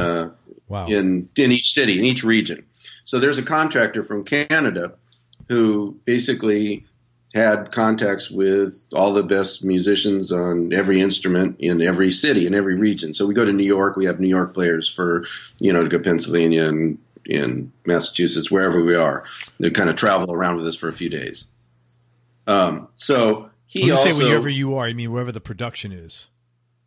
each city, in each region. So there's a contractor from Canada who basically had contacts with all the best musicians on every instrument in every city, in every region. So we go to New York, we have New York players to go Pennsylvania and in Massachusetts, wherever we are. They kind of travel around with us for a few days. So he when you also say wherever you are, you mean wherever the production is?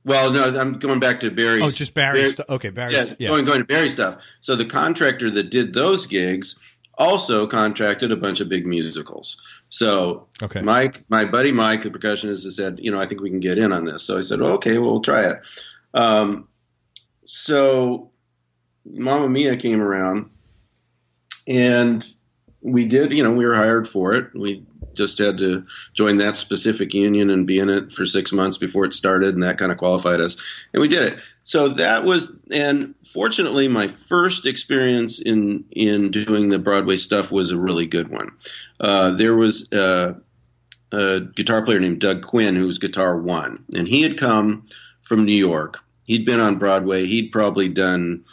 Well, no, I'm going back to Barry's. Oh, just Barry's stuff. Okay, Barry's. Yeah, going to Barry's stuff. So the contractor that did those gigs also contracted a bunch of big musicals. So okay. My buddy Mike, the percussionist, has said, I think we can get in on this. So I said, okay, well, we'll try it. So Mamma Mia came around, and we did, we were hired for it. We just had to join that specific union and be in it for 6 months before it started, and that kind of qualified us. And we did it. So that was, and fortunately, my first experience in doing the Broadway stuff was a really good one. There was a guitar player named Doug Quinn, who was Guitar One, and he had come from New York. He'd been on Broadway. He'd probably done,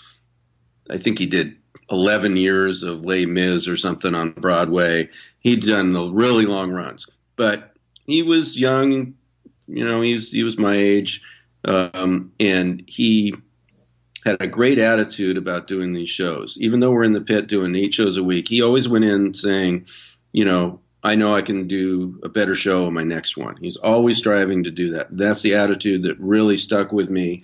I think he did 11 years of Les Mis or something on Broadway. He'd done the really long runs, but he was young, he was my age. And he had a great attitude about doing these shows. Even though we're in the pit doing 8 shows a week, he always went in saying, I know I can do a better show on my next one. He's always striving to do that. That's the attitude that really stuck with me,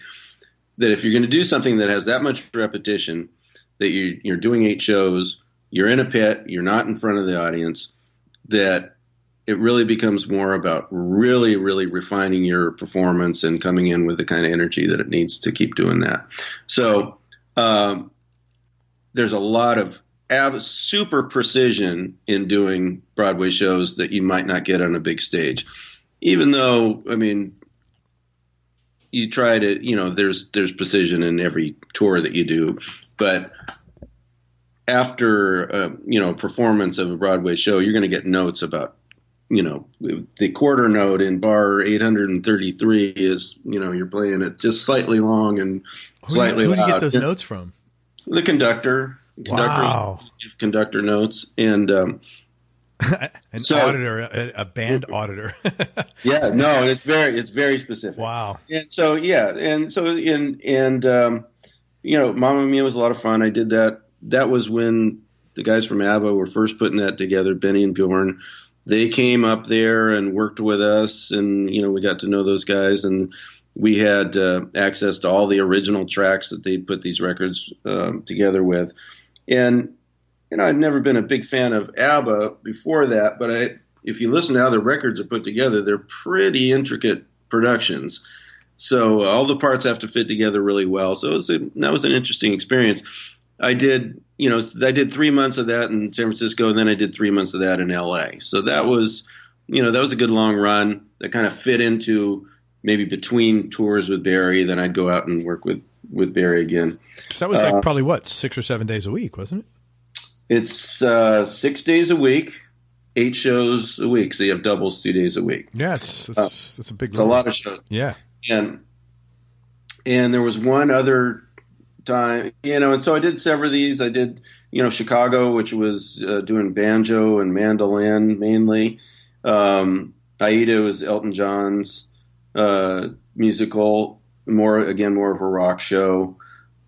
that if you're going to do something that has that much repetition, that you're doing 8 shows, you're in a pit, you're not in front of the audience, that it really becomes more about really, really refining your performance and coming in with the kind of energy that it needs to keep doing that. So there's a lot of super precision in doing Broadway shows that you might not get on a big stage. Even though, you try to, there's precision in every tour that you do, but after, performance of a Broadway show, you're going to get notes about the quarter note in bar 833 is, you're playing it just slightly long and slightly loud. Who do you get those notes from? The conductor. Wow. Conductor notes. And auditor, a band auditor. Yeah, no, it's very specific. Wow. And so, Mamma Mia was a lot of fun. I did that. That was when the guys from ABBA were first putting that together, Benny and Bjorn. They came up there and worked with us, and, we got to know those guys, and we had access to all the original tracks that they put these records together with. And, I'd never been a big fan of ABBA before that, but if you listen to how the records are put together, they're pretty intricate productions. So all the parts have to fit together really well. So that was an interesting experience. I did 3 months of that in San Francisco, and then I did 3 months of that in LA. So that was a good long run that kind of fit into maybe between tours with Barry. Then I'd go out and work with Barry again. So that was probably 6 or 7 days a week, wasn't it? It's 6 days a week, 8 shows a week. So you have doubles 2 days a week. Yeah, it's a big. It's a lot of shows. Yeah, and there was one other time, and so I did several of these. I did, Chicago, which was doing banjo and mandolin mainly. Aida was Elton John's musical, more of a rock show.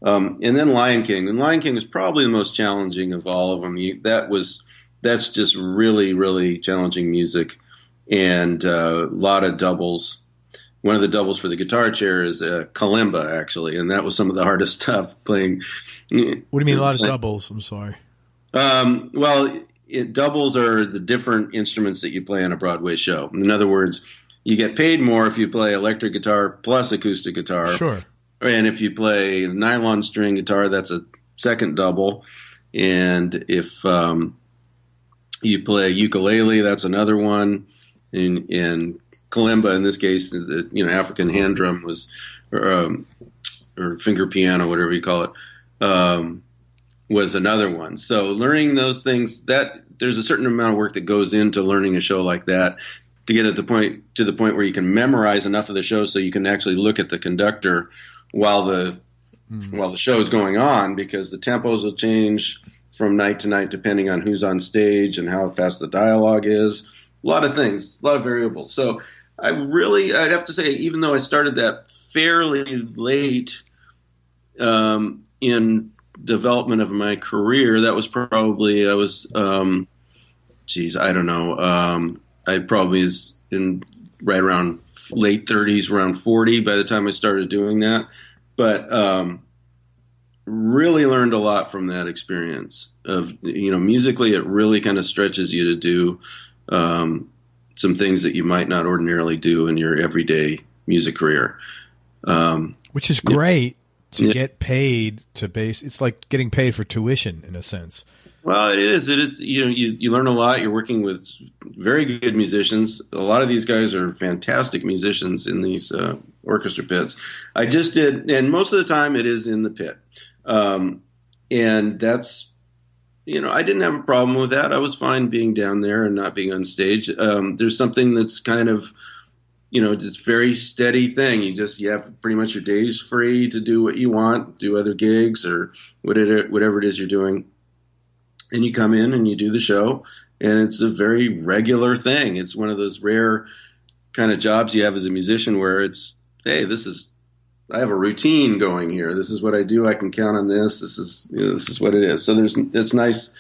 And then Lion King. And Lion King was probably the most challenging of all of them. That's just really, really challenging music, and a lot of doubles. One of the doubles for the guitar chair is kalimba, actually, and that was some of the hardest stuff playing. What do you mean a lot of doubles? I'm sorry. Doubles are the different instruments that you play on a Broadway show. In other words, you get paid more if you play electric guitar plus acoustic guitar. Sure. And if you play nylon string guitar, that's a second double. And if you play ukulele, that's another one. And kalimba, in this case, the African hand drum was, or finger piano, whatever you call it, was another one. So learning those things, that there's a certain amount of work that goes into learning a show like that to get to the point where you can memorize enough of the show so you can actually look at the conductor while the show is going on, because the tempos will change from night to night depending on who's on stage and how fast the dialogue is. A lot of things, a lot of variables. So I'd have to say, even though I started that fairly late in development of my career, that was probably, I probably was in right around late 30s, around 40 by the time I started doing that. But really learned a lot from that experience of, musically, it really kind of stretches you to do some things that you might not ordinarily do in your everyday music career. Which is great to get paid it's like getting paid for tuition in a sense. Well, it is. You learn a lot. You're working with very good musicians. A lot of these guys are fantastic musicians in these orchestra pits. I just did, and most of the time it is in the pit. And that's, I didn't have a problem with that. I was fine being down there and not being on stage. There's something that's kind of, just very steady thing. You have pretty much your days free to do what you want, do other gigs or whatever it is you're doing. And you come in and you do the show, and it's a very regular thing. It's one of those rare kind of jobs you have as a musician where it's, hey, I have a routine going here. This is what I do. I can count on this. This is what it is. So it's nice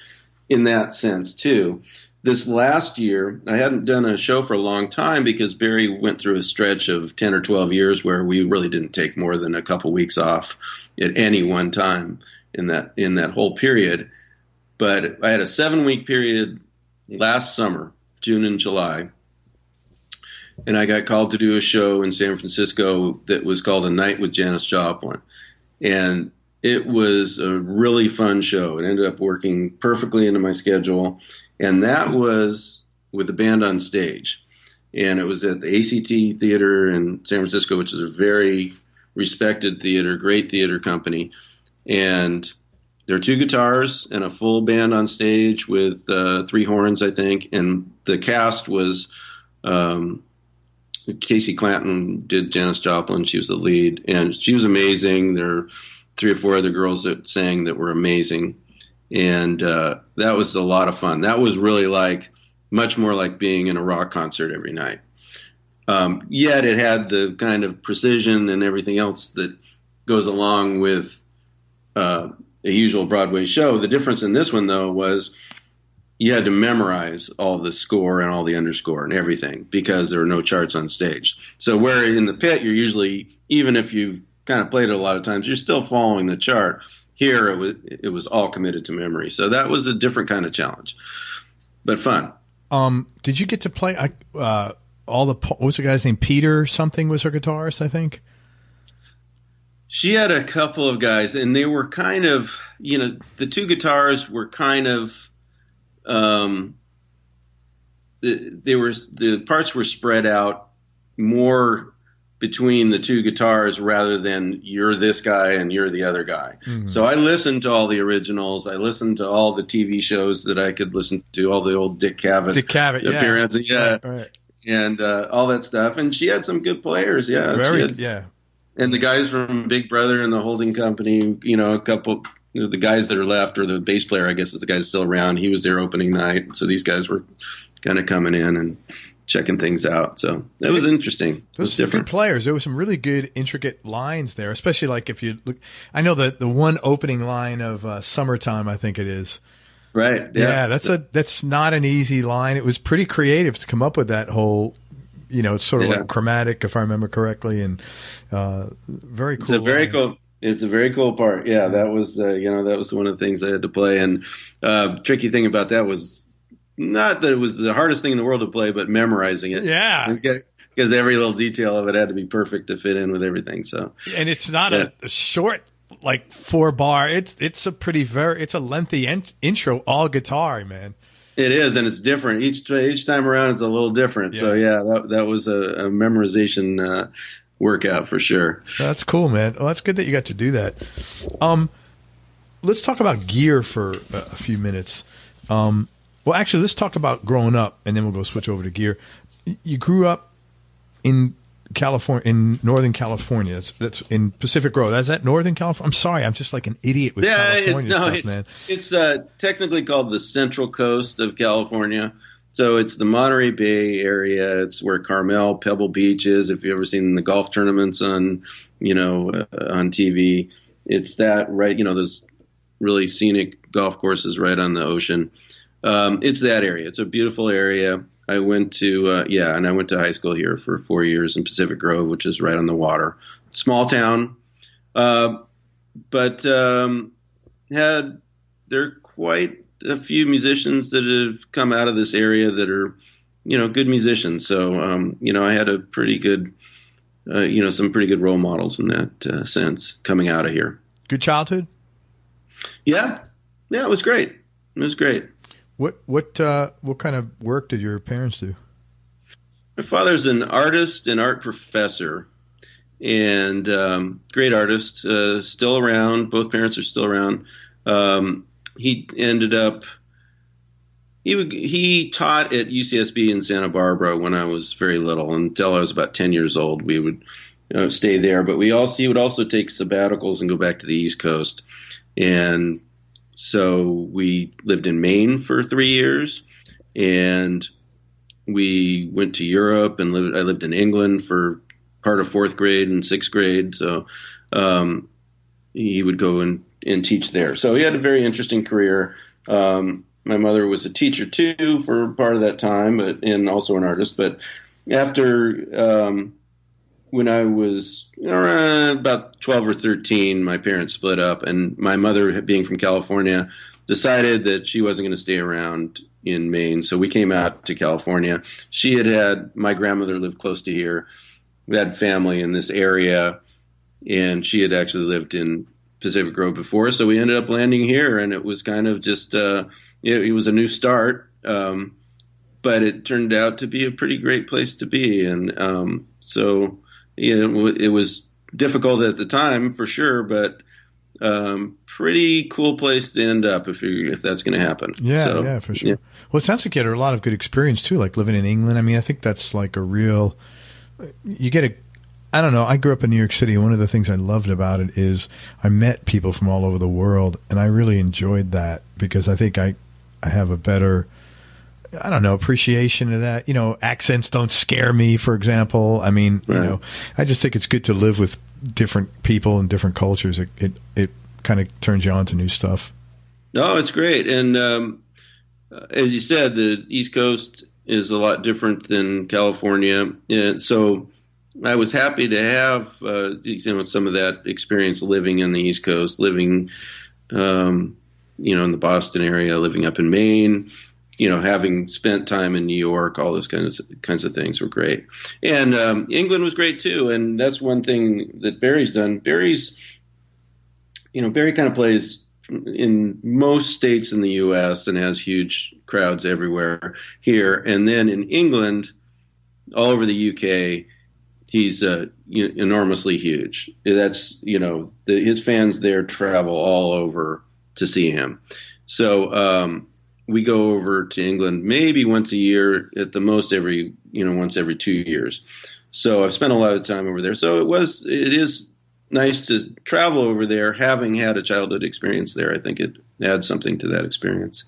in that sense too. This last year, I hadn't done a show for a long time because Barry went through a stretch of 10 or 12 years where we really didn't take more than a couple weeks off at any one time in that whole period. But I had a 7-week period last summer, June and July, and I got called to do a show in San Francisco that was called A Night with Janis Joplin. And it was a really fun show. It ended up working perfectly into my schedule. And that was with the band on stage. And it was at the ACT Theater in San Francisco, which is a very respected theater, great theater company. And there are two guitars and a full band on stage with 3 horns, I think. And the cast was Casey Clanton did Janis Joplin. She was the lead, and she was amazing. There are 3 or 4 other girls that sang that were amazing. And that was a lot of fun. That was really much more like being in a rock concert every night. Yet it had the kind of precision and everything else that goes along with a usual Broadway show. The difference in this one, though, was you had to memorize all the score and all the underscore and everything because there were no charts on stage. So where in the pit, you're usually, even if you've kind of played it a lot of times, you're still following the chart. Here, it was all committed to memory. So that was a different kind of challenge, but fun. Did you get to play what was the guy's name? Peter something was her guitarist, I think. She had a couple of guys, and they were kind of, the 2 guitars were kind of, the parts were spread out more between the 2 guitars rather than you're this guy and you're the other guy. Mm-hmm. So I listened to all the originals. I listened to all the TV shows that I could listen to, all the old Dick Cavett appearances. Yeah. Right. And all that stuff. And she had some good players. Yeah. And the guys from Big Brother and the holding company, a couple, the guys that are left, or the bass player, I guess, is the guy still around. He was there opening night. So these guys were kind of coming in and checking things out. So it was interesting. It was different. Good players. There was some really good, intricate lines there, especially like if you look. I know that the one opening line of Summertime, I think it is. Right. Yeah. That's not an easy line. It was pretty creative to come up with that whole, it's sort of like chromatic, if I remember correctly, and very cool. It's a very cool part. Yeah, that was that was one of the things I had to play. And tricky thing about that was not that it was the hardest thing in the world to play, but memorizing it. Yeah. Because every little detail of it had to be perfect to fit in with everything. So. And it's not a short 4-bar. It's a lengthy intro, all guitar, man. It is, and it's different. Each time around, it's a little different. Yeah. So, that was a memorization workout for sure. That's cool, man. Well, that's good that you got to do that. Let's talk about gear for a few minutes. Well, actually, let's talk about growing up, and then we'll go switch over to gear. You grew up in California, in Northern California. That's in Pacific Grove. Is that Northern California? I'm sorry, I'm just like an idiot with California stuff, man. It's technically called the Central Coast of California. So it's the Monterey Bay area. It's where Carmel, Pebble Beach is. If you've ever seen the golf tournaments on TV, it's that, right? Those really scenic golf courses right on the ocean. It's that area. It's a beautiful area. I went to I went to high school here for 4 years in Pacific Grove, which is right on the water. Small town, but there are quite a few musicians that have come out of this area that are, good musicians. So, I had a pretty good, some pretty good role models in that sense coming out of here. Good childhood? Yeah, it was great. What kind of work did your parents do? My father's an artist and art professor, and great artist, still around. Both parents are still around. He ended up he taught at UCSB in Santa Barbara when I was very little, until I was about 10 years old. We would stay there, but he would also take sabbaticals and go back to the East Coast, and so we lived in Maine for 3 years, and we went to Europe and I lived in England for part of 4th grade and 6th grade. So he would go and teach there. So he had a very interesting career. My mother was a teacher too for part of that time, and also an artist. But after when I was around about 12 or 13, my parents split up, and my mother, being from California, decided that she wasn't going to stay around in Maine. So we came out to California. She had my grandmother lived close to here. We had family in this area, and she had actually lived in Pacific Grove before. So we ended up landing here, and it was kind of just, it was a new start. But it turned out to be a pretty great place to be. And, so, it was difficult at the time for sure, but pretty cool place to end up if that's going to happen. Yeah, for sure. Yeah. Well, it sounds like you had a lot of good experience too, like living in England. I mean, I think that's like I don't know. I grew up in New York City, and one of the things I loved about it is I met people from all over the world, and I really enjoyed that because I think I have a better, I don't know, appreciation of that. You know, accents don't scare me, for example. I mean, right. You know, I just think it's good to live with different people and different cultures. It kind of turns you on to new stuff. Oh, it's great. And as you said, the East Coast is a lot different than California. And so I was happy to have some of that experience living in the East Coast, living in the Boston area, living up in Maine, having spent time in New York. All those kinds of things were great. And England was great too. And that's one thing that Barry's done. Barry kind of plays in most states in the U.S. and has huge crowds everywhere here. And then in England, all over the U.K., he's enormously huge. That's, his fans there travel all over to see him. So we go over to England maybe once a year, at the most once every 2 years. So I've spent a lot of time over there. So it is nice to travel over there, having had a childhood experience there. I think it adds something to that experience.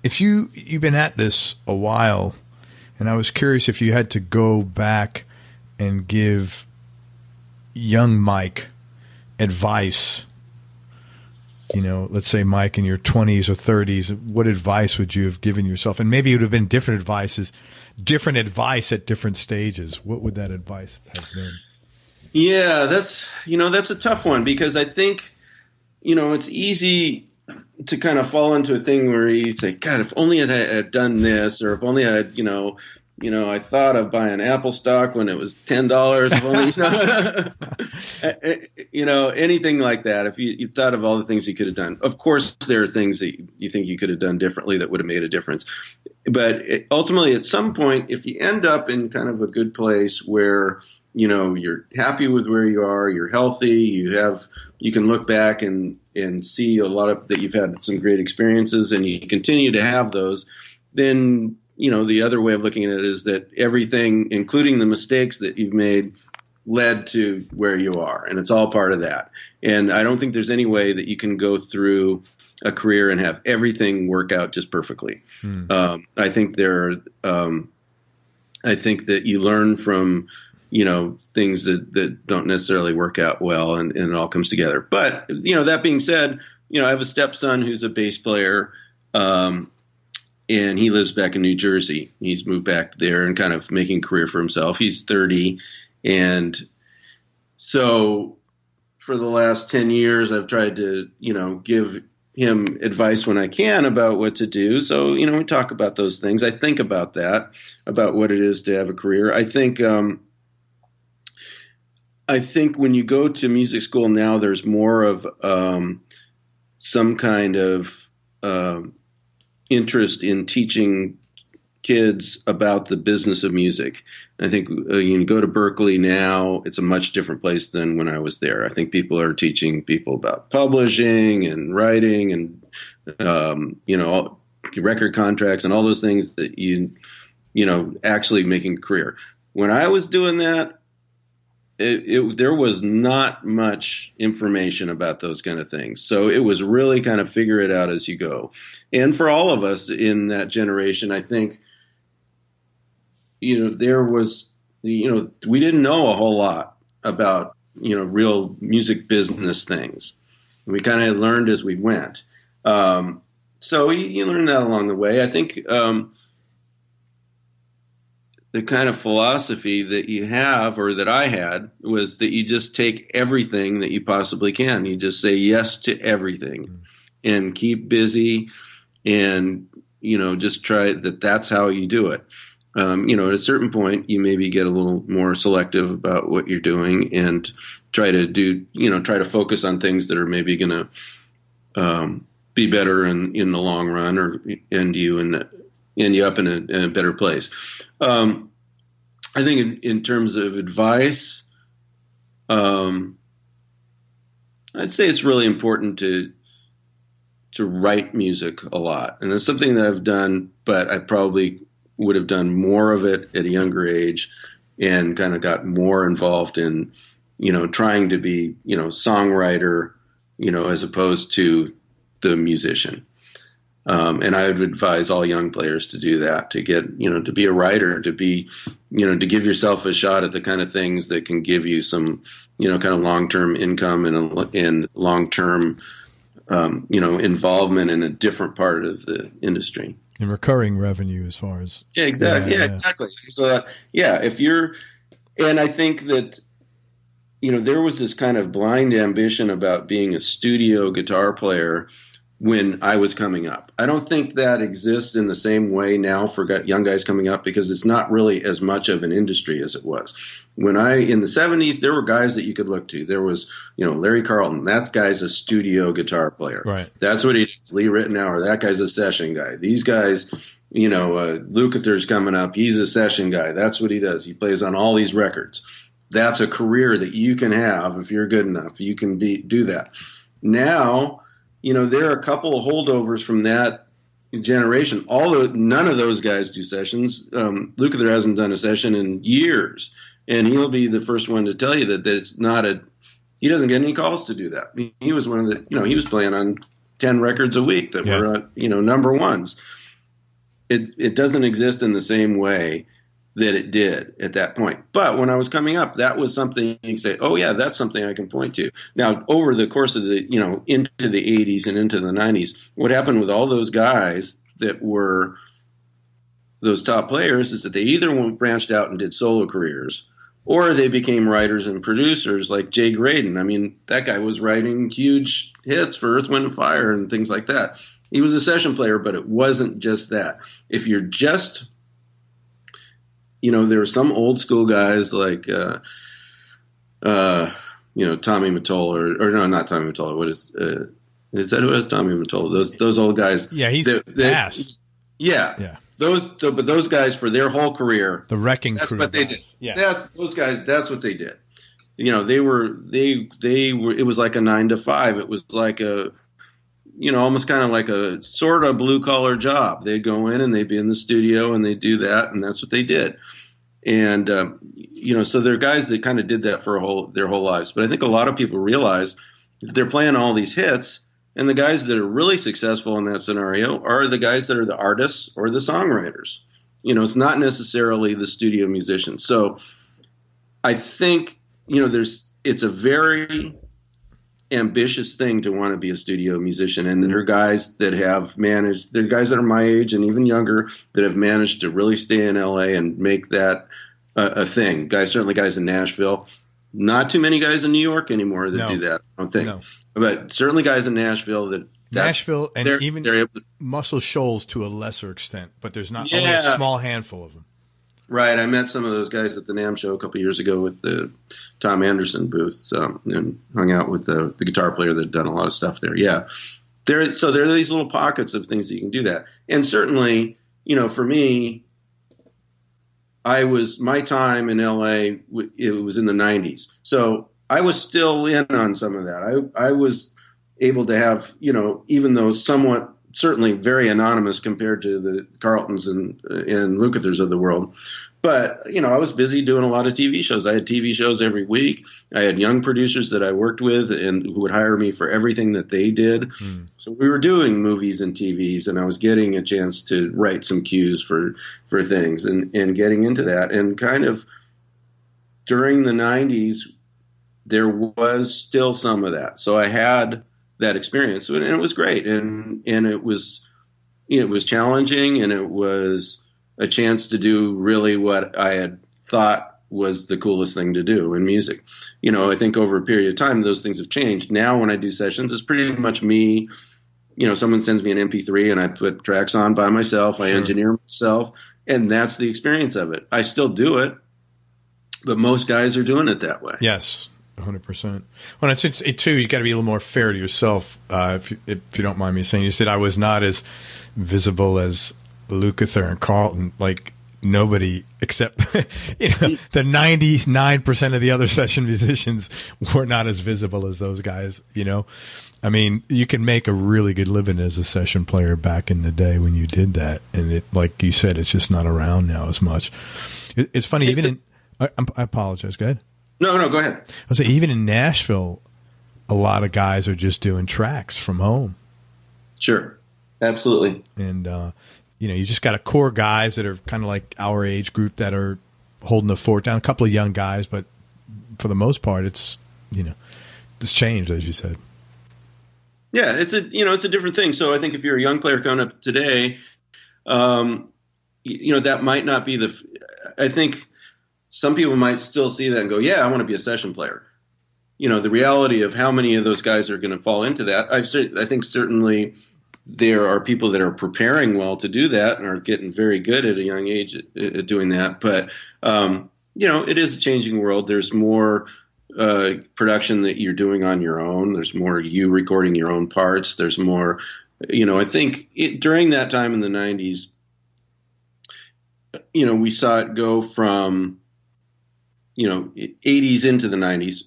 If you've been at this a while, and I was curious if you had to go back and give young Mike advice, let's say Mike in your 20s or 30s, what advice would you have given yourself? And maybe it would have been different advice at different stages. What would that advice have been? Yeah, that's a tough one because I think, it's easy to kind of fall into a thing where you say, God, if only I had done this, or if only I had, I thought of buying Apple stock when it was $10. If only, anything like that. If you thought of all the things you could have done. Of course, there are things that you think you could have done differently that would have made a difference. But ultimately, at some point, if you end up in kind of a good place where you're happy with where you are, you're healthy, you can look back and see a lot of that you've had some great experiences and you continue to have those, then, the other way of looking at it is that everything, including the mistakes that you've made, led to where you are. And it's all part of that. And I don't think there's any way that you can go through a career and have everything work out just perfectly. I think I think that you learn from things that don't necessarily work out well, and it all comes together. But, that being said, I have a stepson who's a bass player, and he lives back in New Jersey. He's moved back there and kind of making a career for himself. He's 30. And so for the last 10 years, I've tried to, give him advice when I can about what to do. So, we talk about those things. I think about that, about what it is to have a career. I think when you go to music school now, there's more of some kind of interest in teaching kids about the business of music. I think you go to Berklee now, it's a much different place than when I was there. I think people are teaching people about publishing and writing and, record contracts and all those things that actually making a career. When I was doing that, there was not much information about those kind of things. So it was really kind of figure it out as you go. And for all of us in that generation, I think, there was, we didn't know a whole lot about, real music business things. We kind of learned as we went. So you learn that along the way. I think the kind of philosophy that you have, or that I had, was that you just take everything that you possibly can. You just say yes to everything and keep busy and, just try that. That's how you do it. At a certain point, you maybe get a little more selective about what you're doing and try to focus on things that are maybe going to be better in the long run, or end you up in a better place. I think in terms of advice, I'd say it's really important to write music a lot. And it's something that I've done, but I probably would have done more of it at a younger age and kind of got more involved in, trying to be, songwriter, as opposed to the musician. And I would advise all young players to do that, to get, to be a writer, to be, to give yourself a shot at the kind of things that can give you some, kind of long-term income and long-term, involvement in a different part of the industry. And recurring revenue as far as. Yeah, exactly. Yeah, exactly. So, and I think that, there was this kind of blind ambition about being a studio guitar player when I was coming up. I don't think that exists in the same way now for young guys coming up, because it's not really as much of an industry as it was. In the 70s, there were guys that you could look to. There was, Larry Carlton. That guy's a studio guitar player. Right. That's what he does. Lee Ritenour, that guy's a session guy. These guys, Lukather's coming up. He's a session guy. That's what he does. He plays on all these records. That's a career that you can have if you're good enough. You can do that. Now, there are a couple of holdovers from that generation. Although none of those guys do sessions. Lukather hasn't done a session in years, and he'll be the first one to tell you that it's not he doesn't get any calls to do that. He was one of the, he was playing on 10 records a week that were, number ones. It doesn't exist in the same way that it did at that point. But when I was coming up, that was something you can say, oh yeah, that's something I can point to. Now, over the course of the, into the 80s and into the 90s, what happened with all those guys that were those top players is that they either branched out and did solo careers, or they became writers and producers like Jay Graydon. I mean, that guy was writing huge hits for Earth, Wind & Fire and things like that. He was a session player, but it wasn't just that. If you're just there were some old school guys like, Tommy Mottola, or no, not Tommy Mottola. What is that? Who has Tommy Mottola? Those old guys. Yeah, he's ass. Yeah. But those guys for their whole career, the Wrecking Crew. That's what they did. Yeah. Those guys. That's what they did. They were. It was like a 9 to 5. It was like a. Almost kind of like a sort of blue collar job. They'd go in and they'd be in the studio and they'd do that, and that's what they did. And, so there are guys that kind of did that for their whole lives. But I think a lot of people realize that they're playing all these hits, and the guys that are really successful in that scenario are the guys that are the artists or the songwriters. It's not necessarily the studio musicians. So I think, it's a very ambitious thing to want to be a studio musician, and there are guys that have managed. There are guys that are my age and even younger that have managed to really stay in LA and make that a thing. Certainly guys in Nashville. Not too many guys in New York anymore that do that, I don't think. No. But certainly guys in Nashville and even they're able to, Muscle Shoals to a lesser extent, but there's not only a small handful of them. Right. I met some of those guys at the NAMM show a couple of years ago with the Tom Anderson booth, and hung out with the guitar player that had done a lot of stuff there. Yeah. There are these little pockets of things that you can do that. And certainly, for me, my time in LA, it was in the 90s. So I was still in on some of that. I was able to have, even though somewhat, certainly very anonymous compared to the Carltons and Lukathers of the world. But, I was busy doing a lot of TV shows. I had TV shows every week. I had young producers that I worked with and who would hire me for everything that they did. So we were doing movies and TVs, and I was getting a chance to write some cues for things and getting into that. And kind of during the 90s, there was still some of that. So I had that experience, and it was great, and it was challenging, and it was a chance to do really what I had thought was the coolest thing to do in music. I think over a period of time those things have changed. Now when I do sessions, it's pretty much me. Someone sends me an MP3 and I put tracks on by myself. I engineer myself, and that's the experience of it. I still do it, but most guys are doing it that way. Yes. 100%. Well, it's too. You got to be a little more fair to yourself, if you don't mind me saying. You said I was not as visible as Lukather and Carlton. Like nobody except the 99% of the other session musicians were not as visible as those guys. I mean, you can make a really good living as a session player back in the day when you did that, and it, like you said, it's just not around now as much. It's funny. I apologize. Go ahead. No, go ahead. I was saying, even in Nashville, a lot of guys are just doing tracks from home. Sure, absolutely. And you just got a core guys that are kind of like our age group that are holding the fort down. A couple of young guys, but for the most part, it's changed, as you said. Yeah, it's a different thing. So I think if you're a young player coming up today, that might not be I think some people might still see that and go, yeah, I want to be a session player. The reality of how many of those guys are going to fall into that, I think certainly there are people that are preparing well to do that and are getting very good at a young age at doing that. But, it is a changing world. There's more production that you're doing on your own. There's more you recording your own parts. There's more, I think during that time in the 90s, we saw it go from, 80s into the 90s,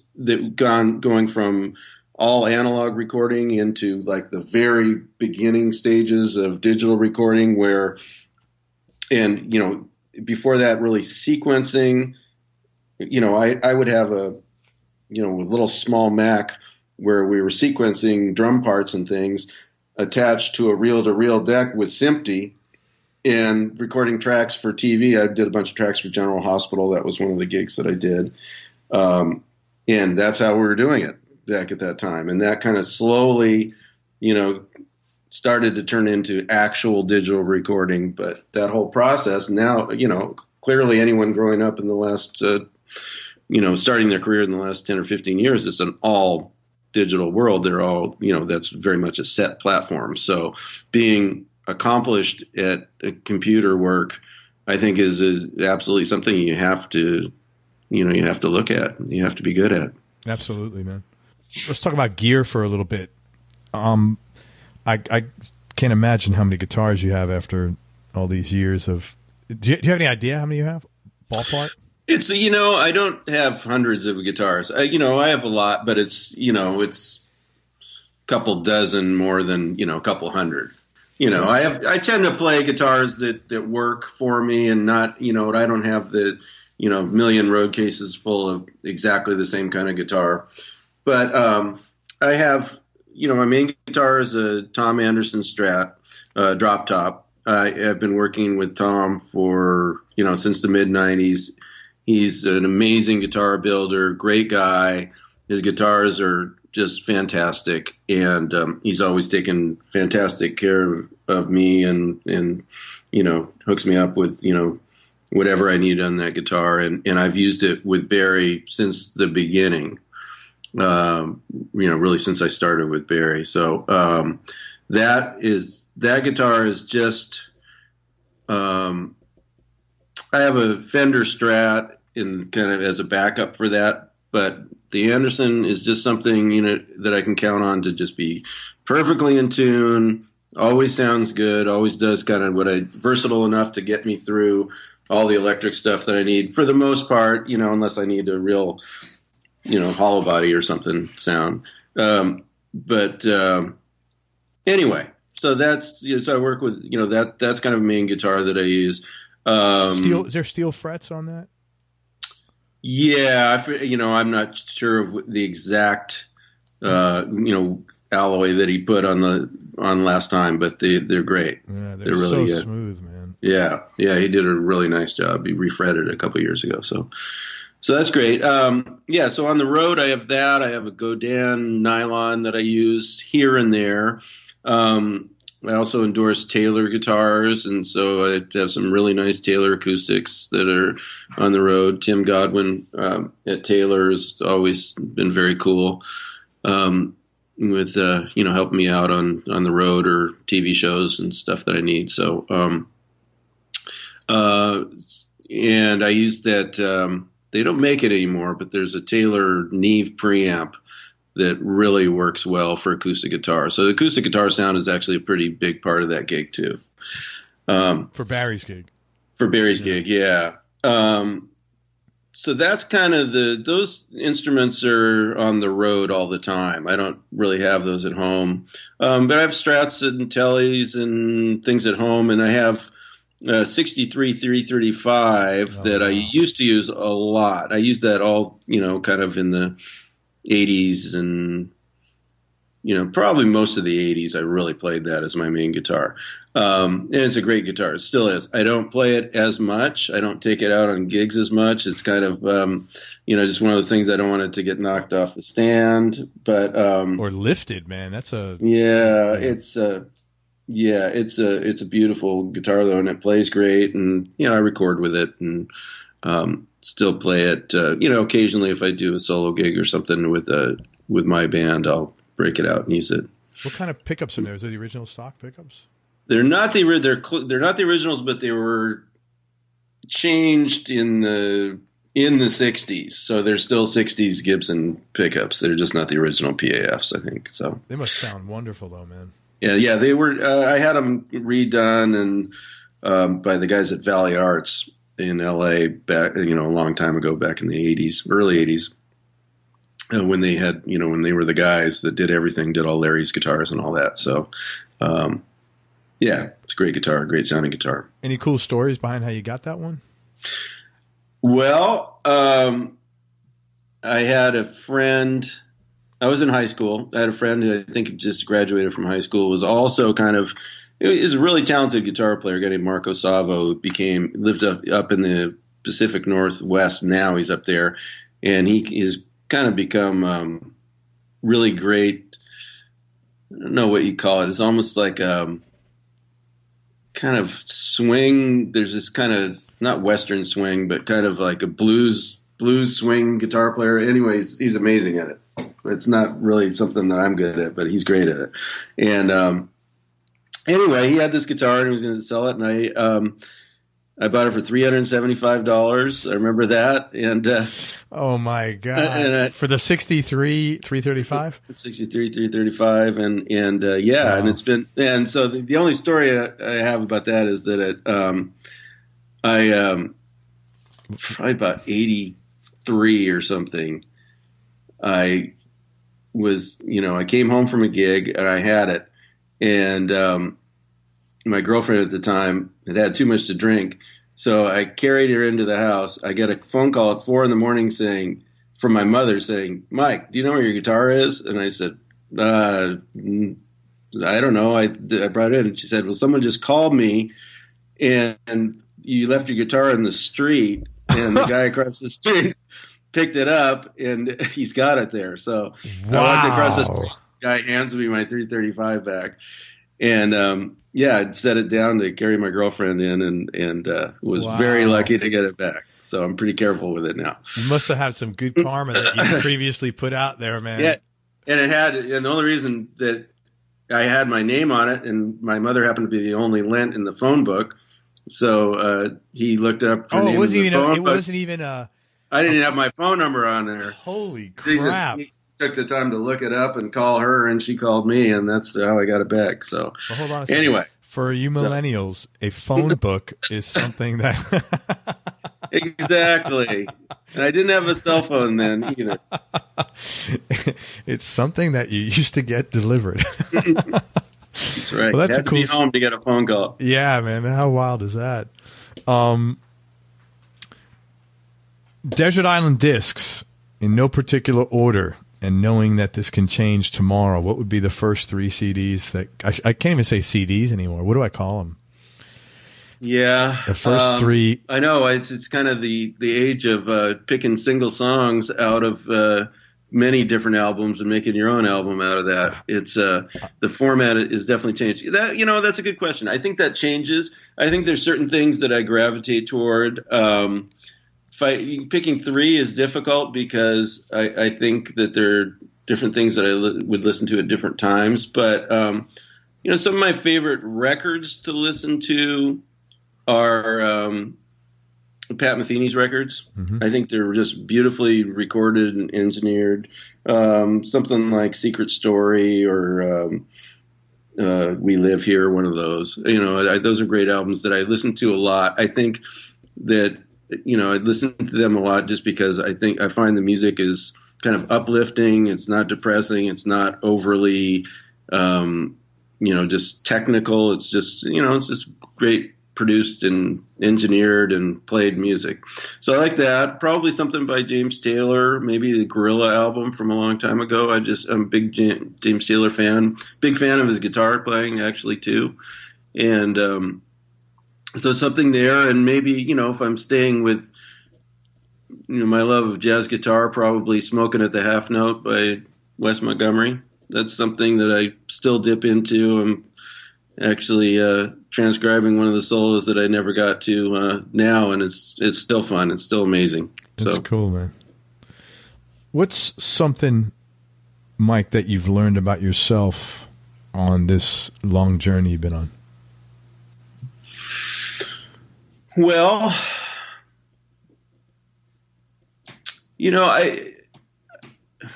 going from all analog recording into like the very beginning stages of digital recording before that really sequencing, I would have a little small Mac where we were sequencing drum parts and things attached to a reel-to-reel deck with SMPTE and recording tracks for TV. I did a bunch of tracks for General Hospital. That was one of the gigs that I did. And that's how we were doing it back at that time. And that kind of slowly, started to turn into actual digital recording. But that whole process now, clearly anyone growing up in the last, starting their career in the last 10 or 15 years, it's an all digital world. They're all, that's very much a set platform. So being accomplished at computer work, I think is absolutely something you have to look at. You have to be good at. Absolutely, man. Let's talk about gear for a little bit. I can't imagine how many guitars you have after all these years of. Do you have any idea how many you have? Ballpark? It's I don't have hundreds of guitars. I have a lot, but it's a couple dozen more than a couple hundred. I tend to play guitars that work for me and not, I don't have the, million road cases full of exactly the same kind of guitar. But I have, my main guitar is a Tom Anderson Strat drop top. I have been working with Tom for, since the mid-'90s. He's an amazing guitar builder, great guy. His guitars are just fantastic, and he's always taken fantastic care of me and hooks me up with whatever I need on that guitar, and I've used it with Barry since the beginning, really since I started with Barry. So that guitar is just I have a Fender Strat in kind of as a backup for that. But the Anderson is just something, that I can count on to just be perfectly in tune, always sounds good, always does kind of versatile enough to get me through all the electric stuff that I need for the most part, unless I need a real, hollow body or something sound. But anyway, so that's, so I work with, that's kind of a main guitar that I use. Is there steel frets on that? Yeah, I'm not sure of the exact, alloy that he put on last time, but they're great. Yeah, they're really so smooth, man. Yeah, he did a really nice job. He refretted it a couple years ago, so that's great. So on the road, I have that. I have a Godin nylon that I use here and there. I also endorse Taylor guitars, and so I have some really nice Taylor acoustics that are on the road. Tim Godwin at Taylor has always been very cool with helping me out on the road or TV shows and stuff that I need. So and I use that. They don't make it anymore, but there's a Taylor Neve preamp that really works well for acoustic guitar. So the acoustic guitar sound is actually a pretty big part of that gig too. For Barry's gig. For Barry's gig, yeah. So that's kind of those instruments are on the road all the time. I don't really have those at home. But I have Strats and Tellys and things at home, and I have 63 335 that I used to use a lot. I used that all, kind of in the 80s and, probably most of the 80s. I really played that as my main guitar. And it's a great guitar. It still is. I don't play it as much. I don't take it out on gigs as much. It's kind of, just one of those things I don't want it to get knocked off the stand. But or lifted, man. It's a beautiful guitar though, and it plays great. And I record with it and still play it. Occasionally if I do a solo gig or something with my band, I'll break it out and use it. What kind of pickups in there? Is it the original stock pickups? They're not the originals, but they were changed in the 60s. So they're still 60s Gibson pickups. They're just not the original PAFs, I think. So they must sound wonderful though, man. Yeah, they were. I had them redone and by the guys at Valley Arts in LA back, a long time ago, back in the 80s, early 80s. When they had, when they were the guys that did everything, did all Larry's guitars and all that. So, it's a great guitar, great sounding guitar. Any cool stories behind how you got that one? Well, I had a friend. I was in high school. I had a friend who I think just graduated from high school, was also is a really talented guitar player, a guy named Marco Savo, lived up in the Pacific Northwest. Now he's up there, and he is kind of become really great. I don't know what you call it. It's almost like kind of swing. There's this kind of, not Western swing, but kind of like a blues swing guitar player. Anyways, he's amazing at it. It's not really something that I'm good at, but he's great at it. And anyway, he had this guitar and he was going to sell it, and I bought it for $375. I remember that. And oh my God! For the 63 335. 63 335, and wow. And it's been, and so the only story I have about that is that probably about 83 or something. I was, I came home from a gig and I had it, and my girlfriend at the time had too much to drink, so I carried her into the house. I get a phone call at 4 a.m. from my mother saying, "Mike, do you know where your guitar is?" And I said, "I don't know. I brought it in." And she said, "Well, someone just called me, and you left your guitar in the street, and the guy across the street picked it up, and he's got it there." So wow. I walked across the street. The guy hands me my 335 back. And I'd set it down to carry my girlfriend in, and was very lucky to get it back. So I'm pretty careful with it now. You must have had some good karma that you previously put out there, man. Yeah, and the only reason that I had my name on it, and my mother happened to be the only Lent in the phone book, so he looked up her name in the phone book. It wasn't even a. I didn't have my phone number on there. Holy crap! He took the time to look it up and call her, and she called me, and that's how I got it back. So, well, hold on a second. Anyway, for you millennials, a phone book is something that exactly. And I didn't have a cell phone then either. It's something that you used to get delivered. That's right. Well, that's you had a cool. To be home to get a phone call. Yeah, man. How wild is that? Desert Island Discs, in no particular order, and knowing that this can change tomorrow, what would be the first 3 CDs that I can't even say CDs anymore? What do I call them? Yeah, the first 3. I know it's kind of the age of picking single songs out of many different albums and making your own album out of that. It's the format is definitely changed. That's a good question. I think that changes. I think there's certain things that I gravitate toward. Picking 3 is difficult because I think that there are different things that I would listen to at different times. But, some of my favorite records to listen to are Pat Metheny's records. Mm-hmm. I think they're just beautifully recorded and engineered. Something like Secret Story or We Live Here, one of those. Those are great albums that I listen to a lot. I think that, I listen to them a lot just because I find the music is kind of uplifting. It's not depressing. It's not overly, just technical. It's just, it's just great produced and engineered and played music. So I like that. Probably something by James Taylor, maybe the Gorilla album from a long time ago. I'm a big James Taylor fan. Big fan of his guitar playing, actually, too. And so something there. And maybe, if I'm staying with, my love of jazz guitar, probably Smoking at the Half Note by Wes Montgomery. That's something that I still dip into. I'm actually transcribing one of the solos that I never got to now, and it's still fun. It's still amazing. That's cool, man. What's something, Mike, that you've learned about yourself on this long journey you've been on? Well,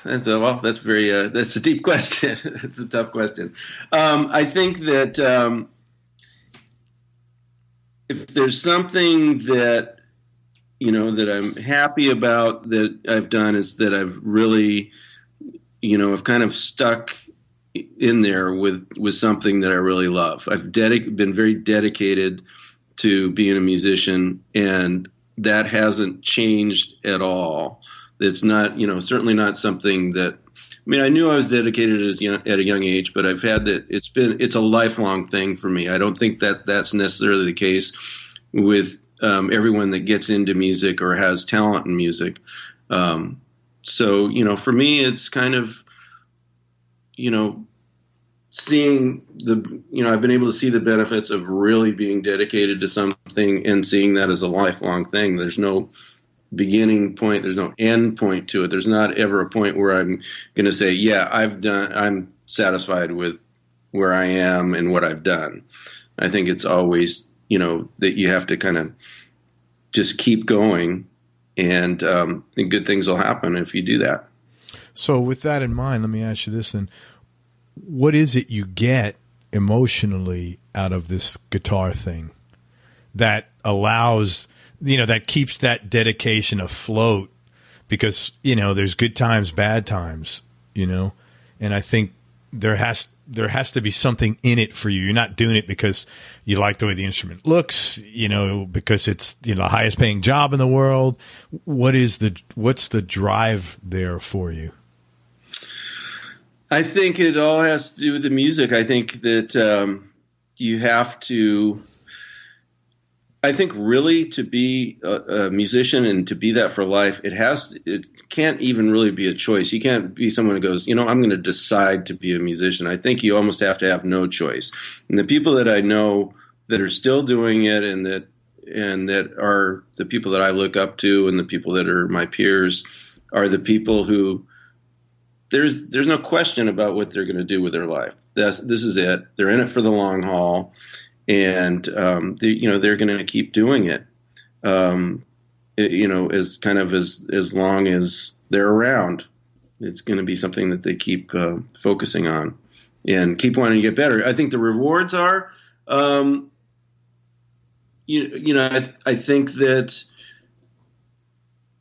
that's a deep question. It's a tough question. I think that if there's something that, that I'm happy about that I've done, is that I've really, I've kind of stuck in there with something that I really love. I've been very dedicated to being a musician, and that hasn't changed at all. It's not, certainly not something that, I knew I was dedicated at a young age, but I've had that. It's a lifelong thing for me. I don't think that that's necessarily the case with everyone that gets into music or has talent in music. So, for me, it's kind of, seeing I've been able to see the benefits of really being dedicated to something and seeing that as a lifelong thing. There's no beginning point. There's no end point to it. There's not ever a point where I'm going to say, yeah, I'm satisfied with where I am and what I've done. I think it's always, that you have to kind of just keep going, and think good things will happen if you do that. So with that in mind, let me ask you this then. What is it you get emotionally out of this guitar thing that allows, that keeps that dedication afloat? Because, there's good times, bad times, and I think there has to be something in it for you. You're not doing it because you like the way the instrument looks, because it's, the highest paying job in the world. What's the drive there for you? I think it all has to do with the music. I think that you have to, I think really to be a musician and to be that for life, it can't even really be a choice. You can't be someone who goes, I'm going to decide to be a musician. I think you almost have to have no choice. And the people that I know that are still doing it, and that are the people that I look up to, and the people that are my peers, are the people who there's no question about what they're going to do with their life. This is it. They're in it for the long haul. And they're going to keep doing it, as kind of as long as they're around. It's going to be something that they keep focusing on and keep wanting to get better. I think the rewards are, I think that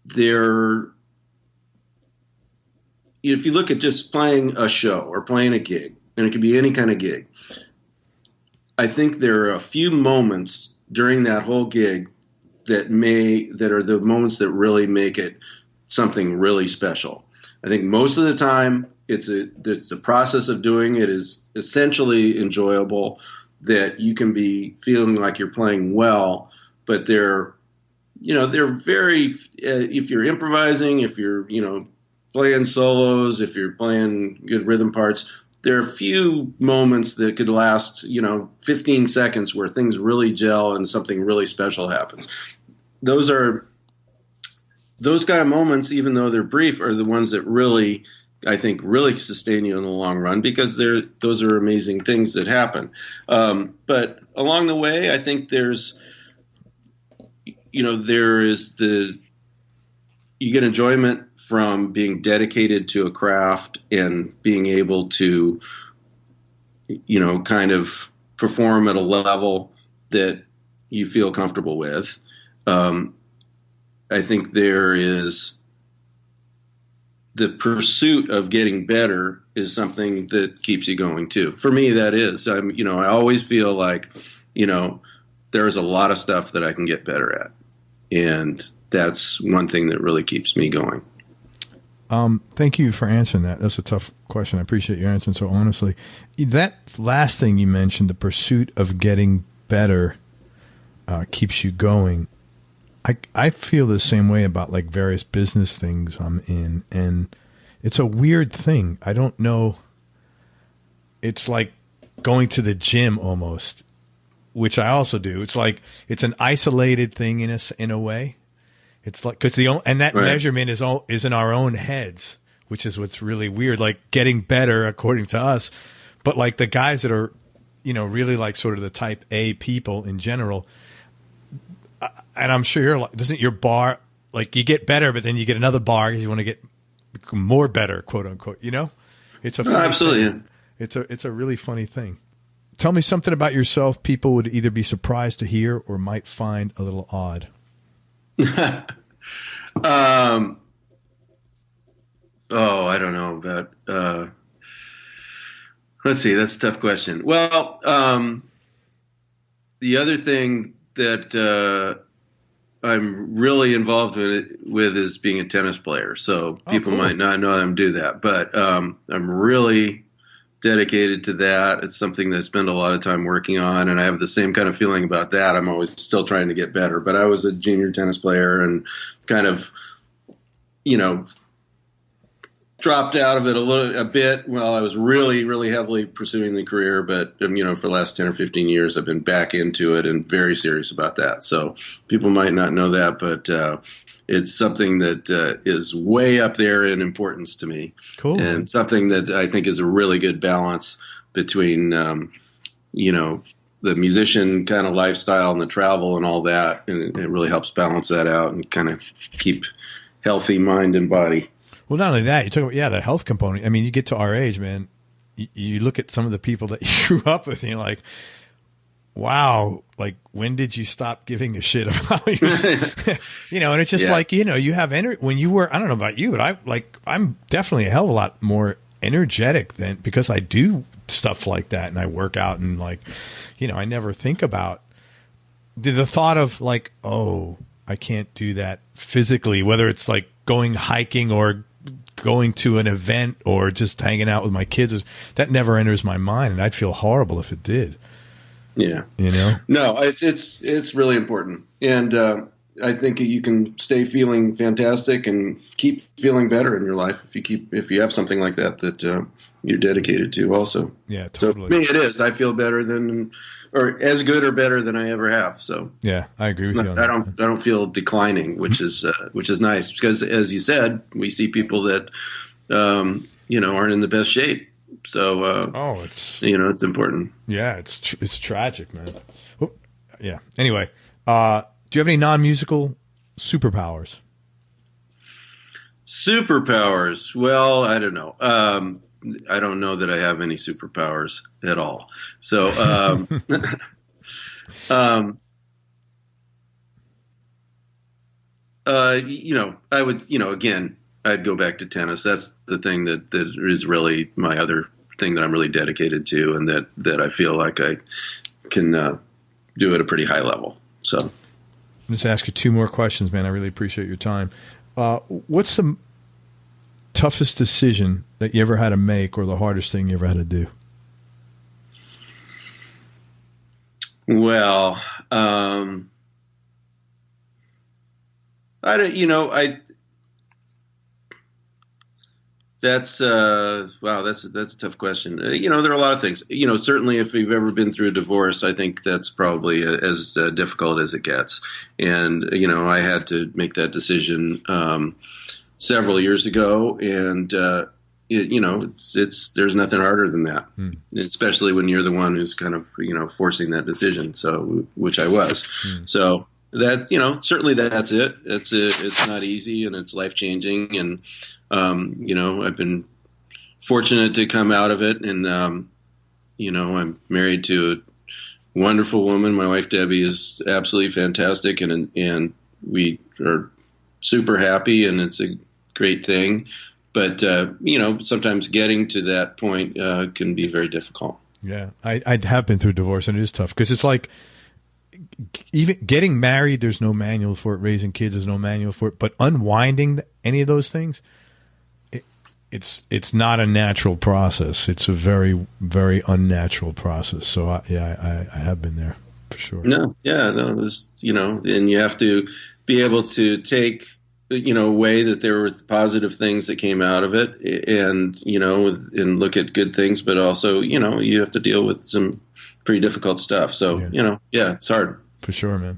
they're, if you look at just playing a show or playing a gig, and it could be any kind of gig, I think there are a few moments during that whole gig that are the moments that really make it something really special. I think most of the time it's the process of doing it is essentially enjoyable, that you can be feeling like you're playing well, but they're very, if you're improvising, if you're, playing solos, if you're playing good rhythm parts, there are a few moments that could last, 15 seconds where things really gel and something really special happens. Those kind of moments, even though they're brief, are the ones that really, I think, really sustain you in the long run, because those are amazing things that happen. But along the way, I think you get enjoyment from being dedicated to a craft and being able to, kind of perform at a level that you feel comfortable with. I think there is the pursuit of getting better is something that keeps you going too. For me, that is, I always feel like, there's a lot of stuff that I can get better at. And that's one thing that really keeps me going. Thank you for answering that. That's a tough question. I appreciate you answering so honestly. That last thing you mentioned, the pursuit of getting better, keeps you going. I feel the same way about like various business things I'm in, and it's a weird thing. I don't know. It's like going to the gym almost, which I also do. It's like it's an isolated thing in a way. It's like because that right. measurement is in our own heads, which is what's really weird. Like getting better according to us, but like the guys that are, really like sort of the type A people in general. And I'm sure you're like, doesn't your bar, like you get better, but then you get another bar because you want to get more better, quote unquote, It's a funny absolutely. thing. It's a really funny thing. Tell me something about yourself people would either be surprised to hear or might find a little odd. I don't know about, let's see, that's a tough question. Well, the other thing that I'm really involved with is being a tennis player. So people cool. might not know I'm do that, but I'm really dedicated to that. It's something that I spend a lot of time working on, and I have the same kind of feeling about that. I'm always still trying to get better. But I was a junior tennis player and kind of, dropped out of it a bit while I was really, really heavily pursuing the career. But, for the last 10 or 15 years, I've been back into it and very serious about that. So people might not know that, but it's something that is way up there in importance to me. Cool. And something that I think is a really good balance between, the musician kind of lifestyle and the travel and all that. And it really helps balance that out and kind of keep healthy mind and body. Well, not only that, you talk about, the health component. I mean, you get to our age, man, you look at some of the people that you grew up with and you're like, wow, like when did you stop giving a shit about yourself? And it's just like, you have energy when you were, I don't know about you, but I'm definitely a hell of a lot more energetic than because I do stuff like that and I work out and like, I never think about the thought of like, oh, I can't do that physically, whether it's like going hiking or going to an event or just hanging out with my kids. That never enters my mind, and I'd feel horrible if it did. Yeah. No, it's really important. And I think you can stay feeling fantastic and keep feeling better in your life if you have something like that you're dedicated to also. Yeah, totally. So for me it is. I feel better than or as good or better than I ever have. So yeah, I agree with you on I that. don't feel declining, which is nice because as you said, we see people that aren't in the best shape. So it's it's important. Yeah, it's tragic, man. Well, yeah. Anyway, do you have any non-musical superpowers? Superpowers? Well, I don't know. I don't know that I have any superpowers at all. So, I would, again, I'd go back to tennis. That's the thing that is really my other thing that I'm really dedicated to, and that I feel like I can do at a pretty high level. So, I'm just ask you two more questions, man. I really appreciate your time. What's the toughest decision that you ever had to make, or the hardest thing you ever had to do? Well, that's a tough question. There are a lot of things. Certainly if you've ever been through a divorce, I think that's probably as difficult as it gets. And I had to make that decision several years ago, and there's nothing harder than that, especially when you're the one who's kind of forcing that decision. So, which I was. So that certainly that's it. It's not easy, and it's life changing, and I've been fortunate to come out of it, and I'm married to a wonderful woman. My wife Debbie is absolutely fantastic, and we are super happy, and it's a great thing. But sometimes getting to that point can be very difficult. Yeah, I have been through divorce, and it is tough because it's like even getting married. There's no manual for it. Raising kids, there's no manual for it. But unwinding any of those things, it's not a natural process. It's a very, very unnatural process. So I have been there for sure. No, and you have to be able to take away that there were positive things that came out of it, and and look at good things, but also you have to deal with some pretty difficult stuff. So it's hard for sure, man.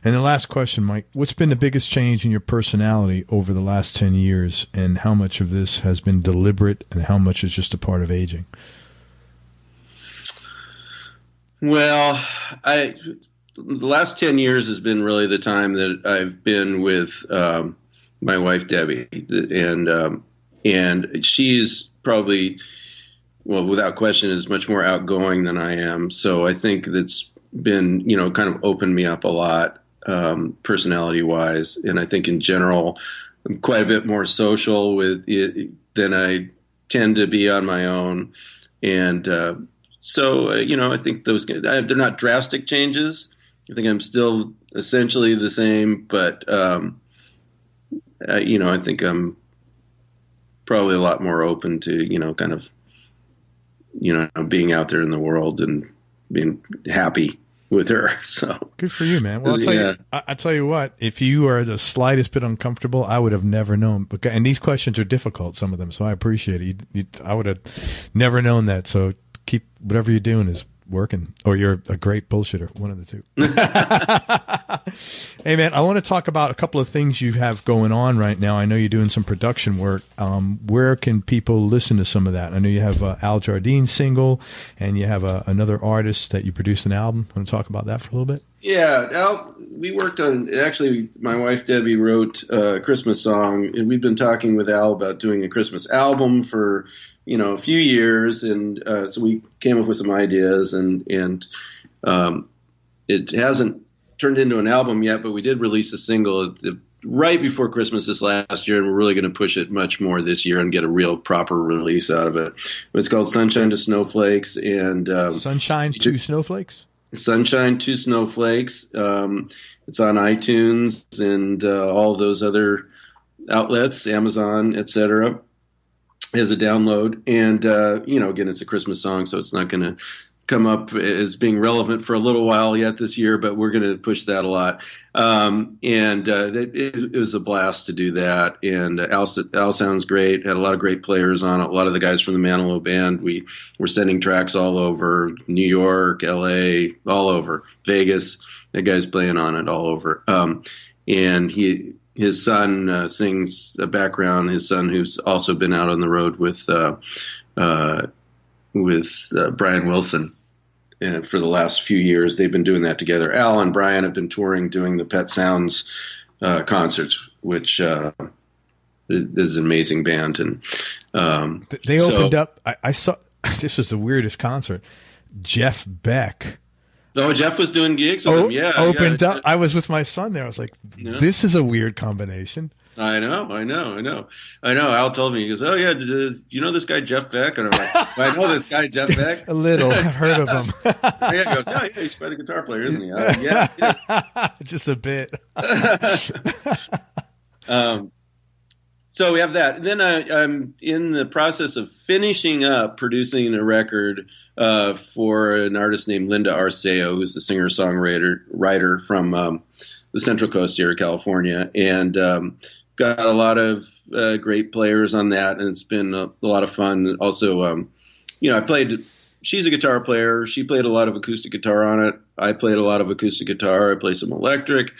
And the last question, Mike, what's been the biggest change in your personality over the last 10 years, and how much of this has been deliberate and how much is just a part of aging? Well, the last 10 years has been really the time that I've been with my wife Debbie, and she's probably, without question, is much more outgoing than I am. So I think that's been kind of opened me up a lot, personality wise, and I think in general I'm quite a bit more social with it than I tend to be on my own, and so I think they're not drastic changes. I think I'm still essentially the same, but I think I'm probably a lot more open to, kind of, being out there in the world and being happy with her. So good for you, man. Well, I'll tell you what, if you are the slightest bit uncomfortable, I would have never known. And these questions are difficult, some of them. So I appreciate it. I would have never known that. So keep whatever you're doing is working, or you're a great bullshitter, one of the two. Hey man, I want to talk about a couple of things you have going on right now. I know you're doing some production work. Where can people listen to some of that? I know you have Al Jardine's single, and you have another artist that you produced an album. Want to talk about that for a little bit? Yeah, Al, we worked on, actually my wife Debbie wrote a Christmas song, and we've been talking with Al about doing a Christmas album for a few years, and so we came up with some ideas, and it hasn't turned into an album yet, but we did release a single right before Christmas this last year, and we're really going to push it much more this year and get a real proper release out of it. It's called Sunshine to Snowflakes, and Sunshine to Snowflakes? Sunshine to Snowflakes. It's on iTunes and all those other outlets, Amazon, etc. as a download, and again, it's a Christmas song, so it's not going to come up as being relevant for a little while yet this year, but we're going to push that a lot. It was a blast to do that, and Al sounds great. Had a lot of great players on it. A lot of the guys from the Manilow band. We were sending tracks all over New York, LA, all over Vegas. That guy's playing on it all over. And his son sings a background. His son, who's also been out on the road with Brian Wilson, and for the last few years, they've been doing that together. Al and Brian have been touring, doing the Pet Sounds concerts, which is an amazing band. And they opened up. I saw, this was the weirdest concert. Jeff Beck. Oh, Jeff was doing gigs with him. Yeah, opened up. I was with my son there. I was like, this is a weird combination. I know. Al told me, he goes, "Oh yeah, do you know this guy Jeff Beck?" And I'm like, "I know this guy Jeff Beck." A little, I've heard of him. Yeah, he goes, "Yeah, he's quite a guitar player, isn't he?" Yeah, just a bit. So we have that. Then I'm in the process of finishing up producing a record for an artist named Linda Arceo, who's a singer-songwriter from the Central Coast here of California, and got a lot of great players on that, and it's been a lot of fun. Also, she's a guitar player. She played a lot of acoustic guitar on it. I played a lot of acoustic guitar. I play some electric.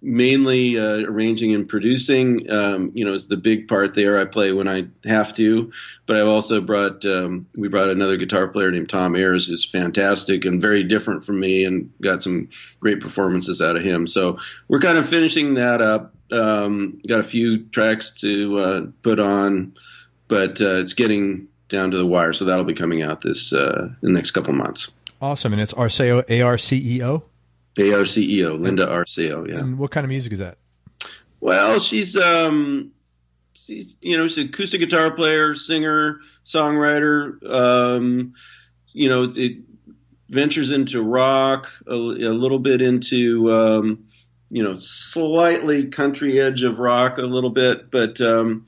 Mainly arranging and producing, is the big part there. I play when I have to, but I've also we brought another guitar player named Tom Ayers, who's fantastic and very different from me, and got some great performances out of him. So we're kind of finishing that up. Got a few tracks to put on, but it's getting down to the wire. So that'll be coming out in the next couple months. Awesome. And it's Arceo, A-R-C-E-O? A-R-C-E-O, Linda Arceo, yeah. And what kind of music is that? Well, she's an acoustic guitar player, singer, songwriter. It ventures into rock, a little bit into, slightly country edge of rock a little bit, but, a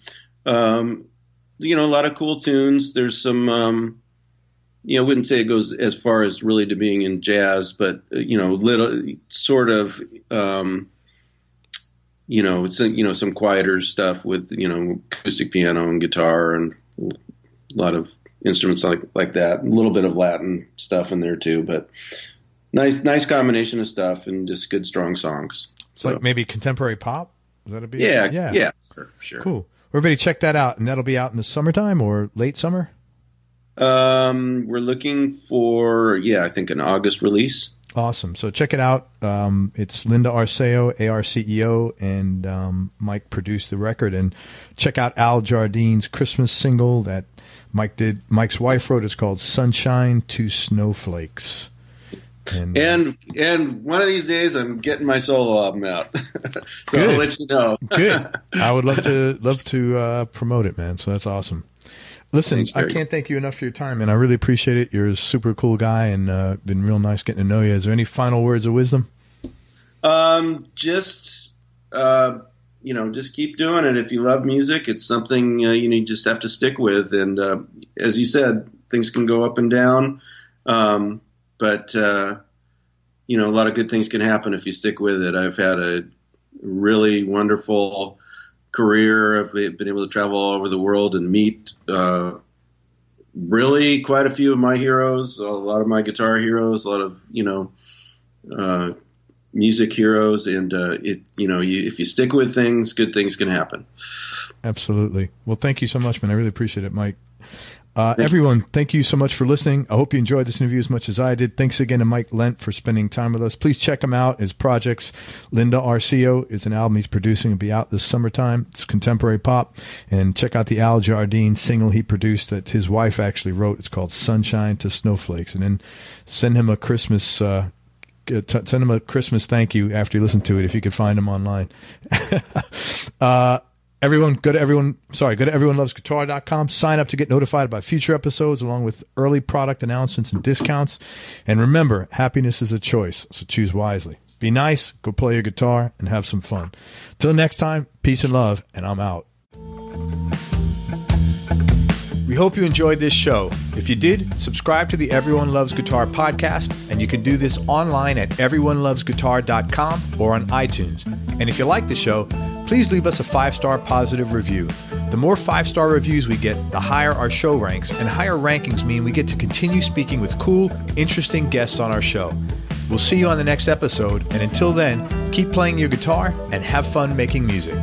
lot of cool tunes. There's some, I wouldn't say it goes as far as really to being in jazz, but, little sort of, some quieter stuff with, acoustic piano and guitar and a lot of instruments like that. A little bit of Latin stuff in there too, but nice combination of stuff and just good, strong songs. So like maybe contemporary pop? Is that a big? Yeah, sure. Cool. Everybody check that out, and that'll be out in the summertime or late summer? We're looking for, I think an August release. Awesome. So check it out. It's Linda Arceo, A-R-C-E-O, and Mike produced the record. And check out Al Jardine's Christmas single that Mike did. Mike's wife wrote. It's called Sunshine to Snowflakes. And one of these days I'm getting my solo album out. So I'll let you know. Good. I would love to promote it, man. So that's awesome. Listen, thanks, I can't thank you enough for your time, man. I really appreciate it. You're a super cool guy, and been real nice getting to know you. Is there any final words of wisdom? Just keep doing it. If you love music, it's something you just have to stick with. And as you said, things can go up and down, but a lot of good things can happen if you stick with it. I've had a really wonderful career. I've been able to travel all over the world and meet really quite a few of my heroes, a lot of my guitar heroes, a lot of music heroes, and if you stick with things, good things can happen. Absolutely. Well, thank you so much, man. I really appreciate it, Mike. Everyone, thank you so much for listening. I hope you enjoyed this interview as much as I did. Thanks again to Mike Lent for spending time with us. Please check him out. His projects, Linda Arceo, is an album he's producing and be out this summertime. It's contemporary pop. And check out the Al Jardine single he produced that his wife actually wrote. It's called Sunshine to Snowflakes. And then send him a Christmas thank you after you listen to it if you can find him online. Go to everyonelovesguitar.com. Sign up to get notified about future episodes along with early product announcements and discounts. And remember, happiness is a choice, so choose wisely. Be nice, go play your guitar, and have some fun. Till next time, peace and love, and I'm out. We hope you enjoyed this show. If you did, subscribe to the Everyone Loves Guitar podcast, and you can do this online at everyonelovesguitar.com or on iTunes. And if you like the show, please leave us a 5-star positive review. The more 5-star reviews we get, the higher our show ranks, and higher rankings mean we get to continue speaking with cool, interesting guests on our show. We'll see you on the next episode, and until then, keep playing your guitar and have fun making music.